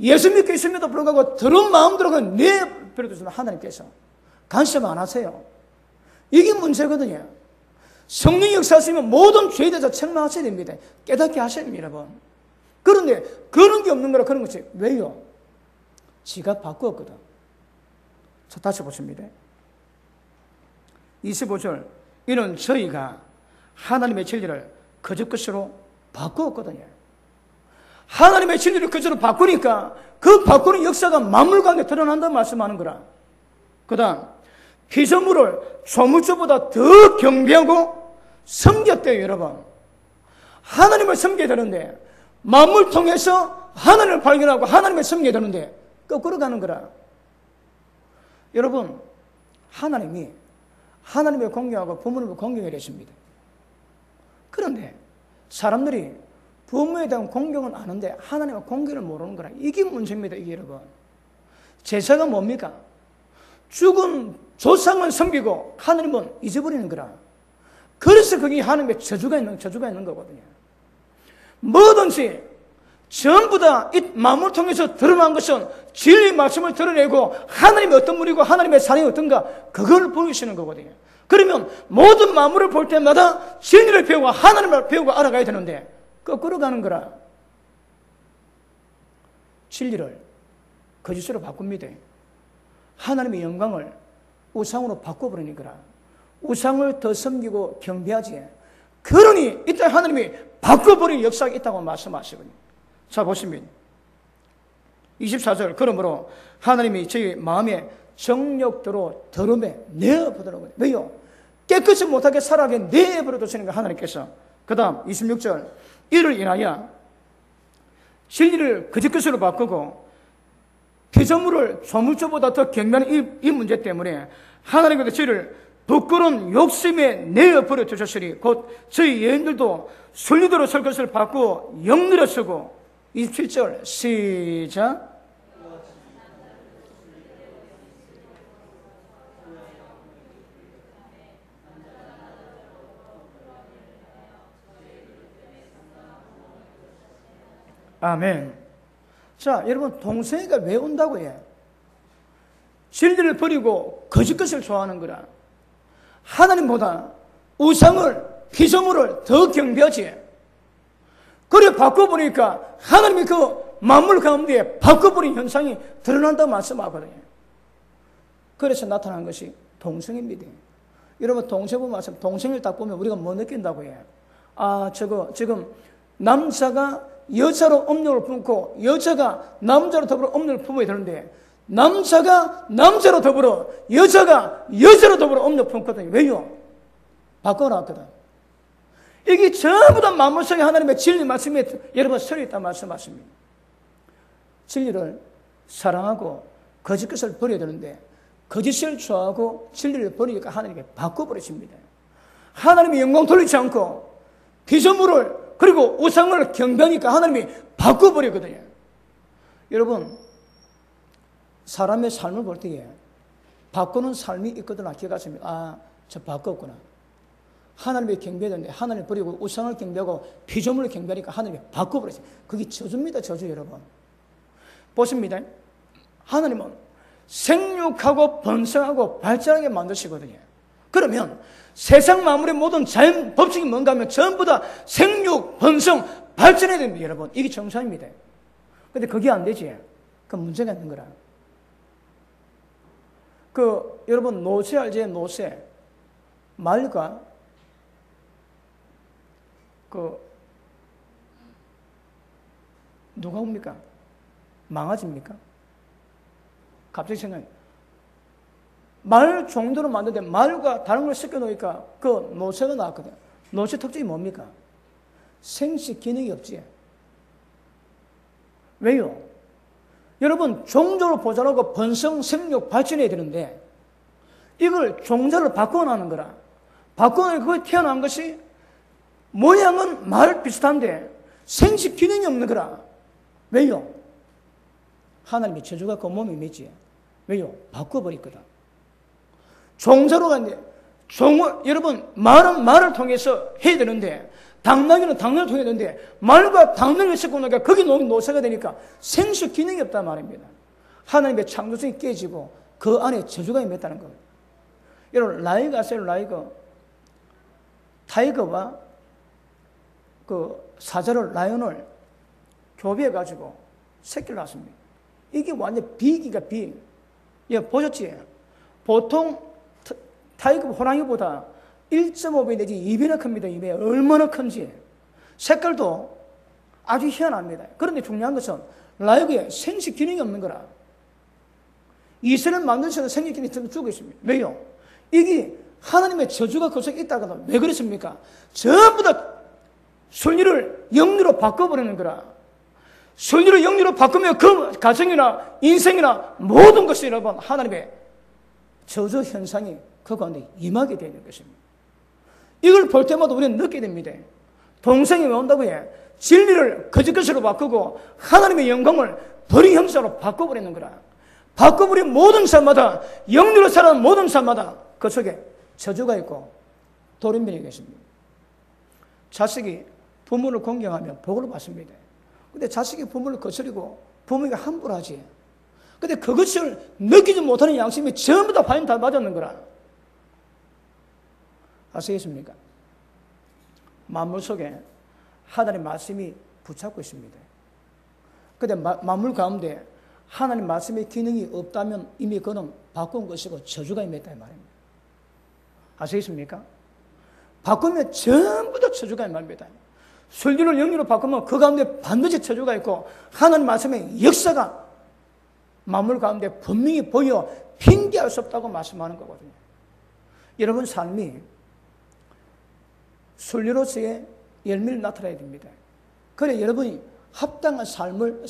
예수 믿고 있음에도 불구하고 더러운 마음대로 내버려 두시면 하나님께서 간섭 안 하세요. 이게 문제거든요. 성령이 역사하시면 모든 죄에 대해서 책망하셔야 됩니다. 깨닫게 하셔야 됩니다, 여러분. 그런데 그런 게 없는 거라 그런 거지. 왜요? 지가 바꾸었거든. 자, 다시 보십니다. 25절. 이는 저희가 하나님의 진리를 거짓 것으로 바꾸었거든요. 하나님의 진리를 거짓으로 바꾸니까 그 바꾸는 역사가 만물관계에 드러난다는 말씀하는 거라. 그 다음, 피조물을 조물주보다 더 경배하고 섬겼대요, 여러분. 하나님을 섬겨야 되는데, 만물 통해서 하나님을 발견하고 하나님을 섬겨야 되는데, 거꾸로 가는 거라. 여러분, 하나님이 하나님을 공경하고 부모님을 공경해야 되십니다. 그런데 사람들이 부모에 대한 공경은 아는데 하나님의 공경을 모르는 거라. 이게 문제입니다, 이게 여러분. 제사가 뭡니까? 죽은 조상을 섬기고 하나님은 잊어버리는 거라. 그래서 거기 하나님의 저주가 있는 거거든요. 뭐든지 전부 다 이 마음을 통해서 드러난 것은 진리의 말씀을 드러내고 하나님이 어떤 분이고 하나님의 사랑이 어떤가 그걸 보이시는 거거든요. 그러면 모든 만물을 볼 때마다 진리를 배우고 하나님을 배우고 알아가야 되는데 거꾸로 가는 거라. 진리를 거짓으로 바꿉니다. 하나님의 영광을 우상으로 바꿔버리니까 우상을 더 섬기고 경배하지. 그러니 이때 하나님이 바꿔버린 역사가 있다고 말씀하시거든요. 자, 보시면 24절. 그러므로 하나님이 저희 마음의 정욕대로 더러움에 내어버리더라고요. 왜요? 깨끗이 못하게 살아가게 내버려 두시는 거 하나님께서. 그 다음 26절. 이를 인하여 진리를 거짓 것으로 바꾸고 피조물을 조물주보다 더 경배하는 이 문제 때문에 하나님께서 저희를 부끄러운 욕심에 내어버려 두셨으니 곧 저희 여인들도 순리대로 설 것을 바꾸어 영리로 쓰고 27절 시작. 아멘. 자, 여러분, 동생이가 왜 온다고 해? 진리를 버리고 거짓 것을 좋아하는 거라. 하나님보다 우상을, 피조물을 더 경배하지. 그래 바꿔보니까 하나님이 그 만물 가운데 바꿔버린 현상이 드러난다고 말씀하거든요. 그래서 나타난 것이 동성입니다. 여러분, 동생 보면 동성을 딱 보면 우리가 뭐 느낀다고 해요? 아, 저거 지금 남자가 여자로 음욕을 품고 여자가 남자로 더불어 음욕을 품어야 되는데 남자가 남자로 더불어 여자가 여자로 더불어 음욕을 품거든요. 왜요? 바꿔놨거든. 이게 전부 다 만물 속에 하나님의 진리 말씀에 여러분 서려 있다는 말씀하십니다. 진리를 사랑하고 거짓 것을 버려야 되는데 거짓을 좋아하고 진리를 버리니까 하나님께 바꿔버리십니다. 하나님의 영광 돌리지 않고 피조물을 그리고 우상을 경배하니까 하나님이 바꿔버리거든요. 여러분, 사람의 삶을 볼 때에 바꾸는 삶이 있거든. 기억하십니까? 아, 저 바꿨구나. 하나님의 경배하는데 하나님을 버리고 우상을 경배하고 피조물을 경배하니까 하나님이 바꿔버렸어요. 그게 저주입니다, 저주. 여러분 보십니다. 하나님은 생육하고 번성하고 발전하게 만드시거든요. 그러면 세상 만물의 모든 자연 법칙이 뭔가 하면 전부 다 생육, 번성, 발전해야 됩니다, 여러분. 이게 정상입니다. 근데 그게 안 되지. 그건 문제가 있는 거라. 여러분, 노새 알지? 노새. 말과 누가 옵니까? 망아집니까? 갑자기 생각해. 말 정도로 만드는데 말과 다른 걸 섞여 놓으니까 그 노새가 나왔거든. 노새 특징이 뭡니까? 생식 기능이 없지. 왜요? 여러분, 종자로 보존하고 번성, 생육, 발전해야 되는데 이걸 종자를 바꿔놓는 거라. 바꿔놓으면 그거 태어난 것이 모양은 말 비슷한데 생식 기능이 없는 거라. 왜요? 하나님의 저주가 그 몸에 맺지. 왜요? 바꿔버렸거든. 종자로 갔는데 여러분, 말은 말을 통해서 해야 되는데 당나귀는 당나귀를 통해야 되는데 말과 당나귀를 섞고 나니까 거기 노사가 되니까 생식 기능이 없단 말입니다. 하나님의 창조성이 깨지고 그 안에 저주가 임했다는 겁니다. 여러분, 라이거 아세요? 라이거. 타이거와 그 사자를, 라이온을 교배해가지고 새끼를 낳았습니다. 이게 완전 비기가 비. 예, 보셨지? 보통 타이거 호랑이보다 1.5배 내지 2배나 큽니다. 2배. 얼마나 큰지. 색깔도 아주 희한합니다. 그런데 중요한 것은 라이거에 생식 기능이 없는 거라. 이스라엘 만드셔서 생식 기능이 죽어 있습니다. 왜요? 이게 하나님의 저주가 그 속에 있다거나 왜 그랬습니까? 전부 다 순리를 영리로 바꿔버리는 거라. 순리를 영리로 바꾸면 그 가정이나 인생이나 모든 것이 여러분 하나님의 저주 현상이 그 가운데 임하게 되는 것입니다. 이걸 볼 때마다 우리는 느끼게 됩니다. 동성이 왜 온다고 해? 진리를 거짓것으로 바꾸고 하나님의 영광을 불의 형상으로 바꿔버리는 거라. 바꿔버린 모든 사람마다, 영리로 살아가는 모든 사람마다 그 속에 저주가 있고 돌인변이 계십니다. 자식이 부모를 공경하면 복을 받습니다. 근데 자식이 부모를 거스리고 부모가 함부로 하지. 근데 그것을 느끼지 못하는 양심이 전부 다 화인 다 맞았는 거라. 아시겠습니까? 만물 속에 하나님의 말씀이 붙잡고 있습니다. 근데 만물 가운데 하나님 말씀의 기능이 없다면 이미 그는 바꾼 것이고 저주가 임했다 이 말입니다. 아시겠습니까? 바꾸면 전부 다 저주가 임합니다. 순리를 영리로 바꾸면 그 가운데 반드시 저주가 있고 하나님 말씀의 역사가 만물 가운데 분명히 보여 핑계할 수 없다고 말씀하는 거거든요. 여러분 삶이 순리로서의 열매를 나타내야 됩니다. 그래 여러분이 합당한 삶을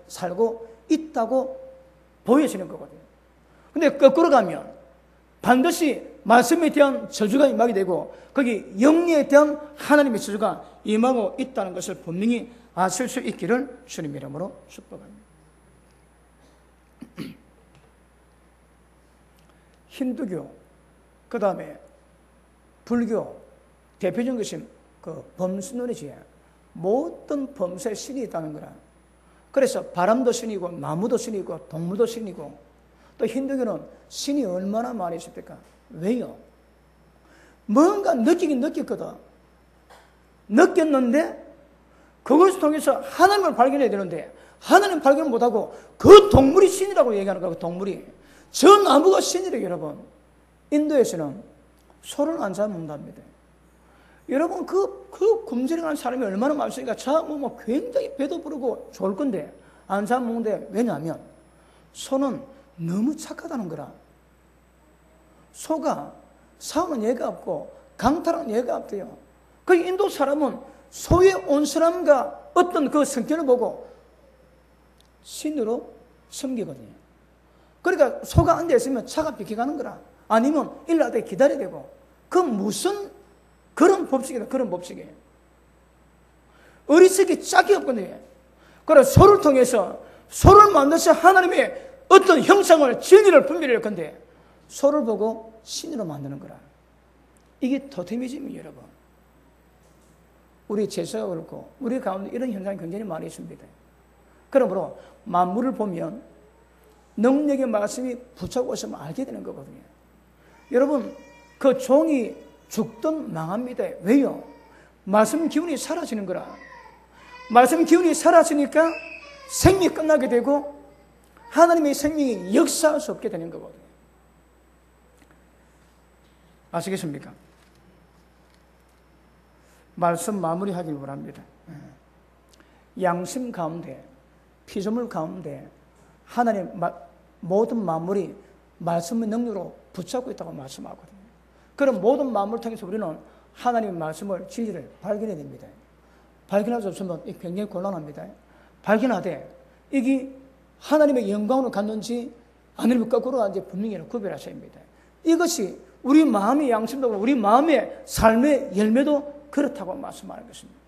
살고 있다고 보여지는 거거든요. 근데 거꾸로 가면 반드시 말씀에 대한 저주가 임하게 되고 거기 영리에 대한 하나님의 저주가 임하고 있다는 것을 분명히 아실 수 있기를 주님 이름으로 축복합니다. 힌두교, 그 다음에 불교, 대표적인 것이 그 범신론이지. 모든 범사에 신이 있다는 거라. 그래서 바람도 신이고 나무도 신이고 동물도 신이고 또 힌두교는 신이 얼마나 많이 있습니까? 왜요? 뭔가 느끼긴 느꼈거든. 느꼈는데 그것을 통해서 하나님을 발견해야 되는데 하나님 발견을 못하고 그 동물이 신이라고 얘기하는 거고 동물이 저 나무가 신이래요. 여러분 인도에서는 소를 안 잡는답니다. 여러분 그 굶주려가는 사람이 얼마나 많습니까? 잡으면 굉장히 배도 부르고 좋을 건데 안 잡는데 왜냐하면 소는 너무 착하다는 거라. 소가 싸우는 예가 없고 강탈하는 예가 없대요. 그 인도 사람은 소의 온순함과 어떤 그 성격을 보고 신으로 섬기거든요. 그러니까 소가 앉아있으면 차가 비켜가는 거라. 아니면 일날 때 기다려야 되고 그 무슨 그런 법칙이다. 그런 법칙이에요. 어리석이 짝이 없거든요. 그래서 소를 통해서 소를 만드셔 하나님의 어떤 형상을 진리를 분별할 건데 소를 보고 신으로 만드는 거라. 이게 토테미즘이에요. 여러분 우리 제사가 그렇고 우리 가운데 이런 현상이 굉장히 많이 있습니다. 그러므로 만물을 보면 능력의 말씀이 붙잡고 있으면 알게 되는 거거든요. 여러분 그 종이 죽든 망합니다. 왜요? 말씀 기운이 사라지는 거라. 말씀 기운이 사라지니까 생명이 끝나게 되고 하나님의 생명이 역사할 수 없게 되는 거거든요. 아시겠습니까? 말씀 마무리하길 원합니다. 양심 가운데 피조물 가운데 하나님 모든 만물이 말씀의 능력으로 붙잡고 있다고 말씀하거든요. 그럼 모든 만물을 통해서 우리는 하나님의 말씀을 진리를 발견해야 됩니다. 발견할 수 없으면 굉장히 곤란합니다. 발견하되 이게 하나님의 영광으로 갔는지 아니면 거꾸로 갔는지 분명히 구별하셔야 합니다. 이것이 우리 마음의 양심도 우리 마음의 삶의 열매도 그렇다고 말씀하는 것입니다.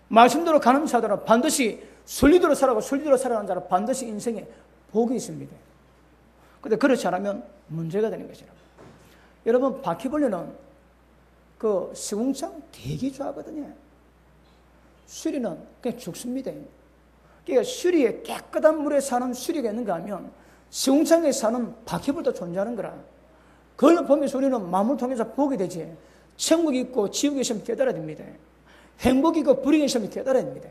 말씀대로 가는 자들은 반드시 순리대로 살아가고 순리대로 살아가는 자는 반드시 인생에 복이 있습니다. 그런데 그렇지 않으면 문제가 되는 것이라. 여러분, 바퀴벌레는 그 시궁창 되게 좋아하거든요. 수리는 그냥 죽습니다. 그러니까 수리에 깨끗한 물에 사는 수리가 있는가 하면 시궁창에 사는 바퀴벌레도 존재하는 거라. 그걸 보면서 우리는 마음을 통해서 보게 되지. 천국이 있고 지옥이 있으면 깨달아야 됩니다. 행복이 있고 불행이 있으면 깨달아야 됩니다.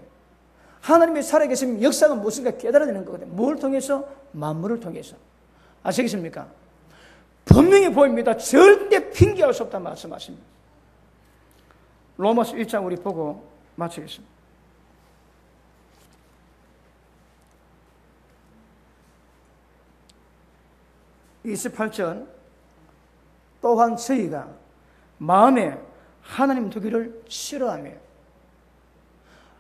하나님의 살아계시면 역사가 무엇인가 깨달아야 되는 거거든요. 뭘 통해서? 만물을 통해서. 아시겠습니까? 분명히 보입니다. 절대 핑계할 수 없다는 말씀하십니다. 로마서 1장 우리 보고 마치겠습니다. (28절) 또한 저희가 마음에 하나님 두기를 싫어하며,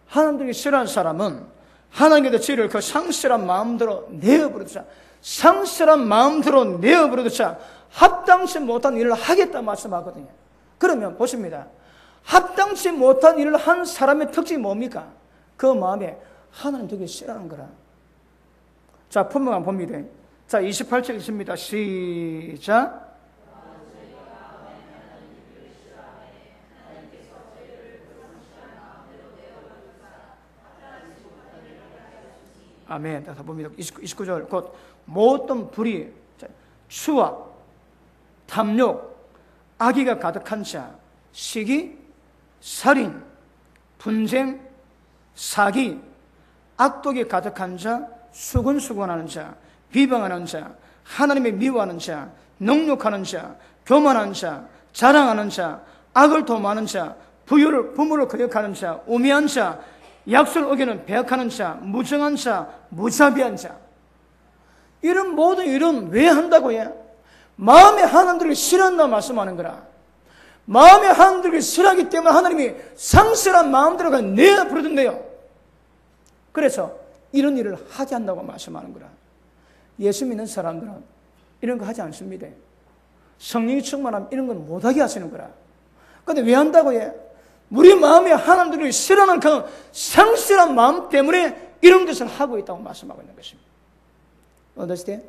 하나님 두기 싫어하는 사람은 하나님께서 저희를 그 상실한 마음대로 내어버려두자, 상실한 마음대로 내어버려두자 합당치 못한 일을 하겠다 말씀하거든요. 그러면 보십니다. 합당치 못한 일을 한 사람의 특징이 뭡니까? 그 마음에 하나님 두기 싫어하는 거라. 자, 본문만 봅니다. 자, 28절 있습니다. 시작. 아멘. 다 봅니다. 29절. 곧 모든 불의, 추악, 탐욕, 악의가 가득한 자, 시기, 살인, 분쟁, 사기, 악독이 가득한 자, 수근수근하는 자, 비방하는 자, 하나님의 미워하는 자, 능욕하는 자, 교만하는 자, 자랑하는 자, 악을 도모하는 자, 부모를 거역하는 자, 우매한 자, 약속을 어기는 배역하는 자, 무정한 자, 무자비한 자. 이런 모든 일은 왜 한다고요? 마음에 하나님들을 싫어한다 말씀하는 거라. 마음에 하나님들을 싫어하기 때문에 하나님이 상실한 마음대로가 내어 부르던데요. 그래서 이런 일을 하지 않는다고 말씀하는 거라. 예수 믿는 사람들은 이런 거 하지 않습니다. 성령이 충만하면 이런 건 못하게 하시는 거라. 그런데 왜 한다고요? 우리 마음에 하나님들을 싫어하는 그 상실한 마음 때문에 이런 것을 하고 있다고 말씀하고 있는 것입니다. 어떠세요?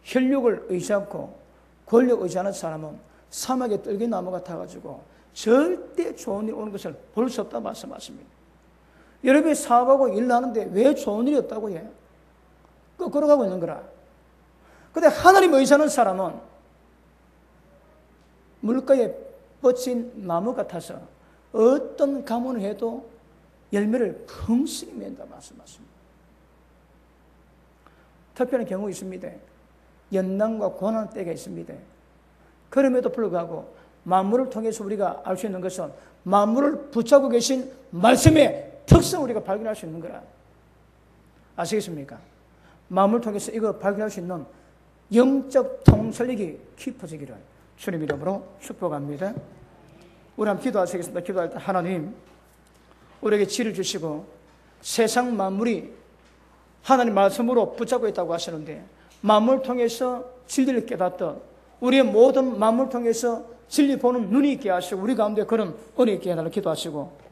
혈육을 의지하고 권력 의지하는 사람은 사막의 떨기나무 같아가지고 절대 좋은 일 오는 것을 볼 수 없다고 말씀하십니다. 여러분이 사업하고 일 하는데 왜 좋은 일이 없다고 해요? 거꾸로 가고 있는 거라. 그런데 하나님 의지하는 사람은 물가에 뻗친 나무 같아서 어떤 가문을 해도 열매를 풍성히 맺는다 말씀하십니다. 특별한 경우 있습니다. 연난과 고난 때가 있습니다. 그럼에도 불구하고 만물을 통해서 우리가 알 수 있는 것은 만물을 붙잡고 계신 말씀의 특성을 우리가 발견할 수 있는 거라. 아시겠습니까? 만물을 통해서 이걸 발견할 수 있는 영적 통찰력이 깊어지기를 주님 이름으로 축복합니다. 우리 한번 기도하시겠습니다. 기도할 때 하나님, 우리에게 지혜를 주시고 세상 만물이 하나님 말씀으로 붙잡고 있다고 하시는데 만물을 통해서 진리를 깨닫던 우리의 모든 만물을 통해서 진리 보는 눈이 있게 하시고 우리 가운데 그런 은혜 있게 해달라고 기도하시고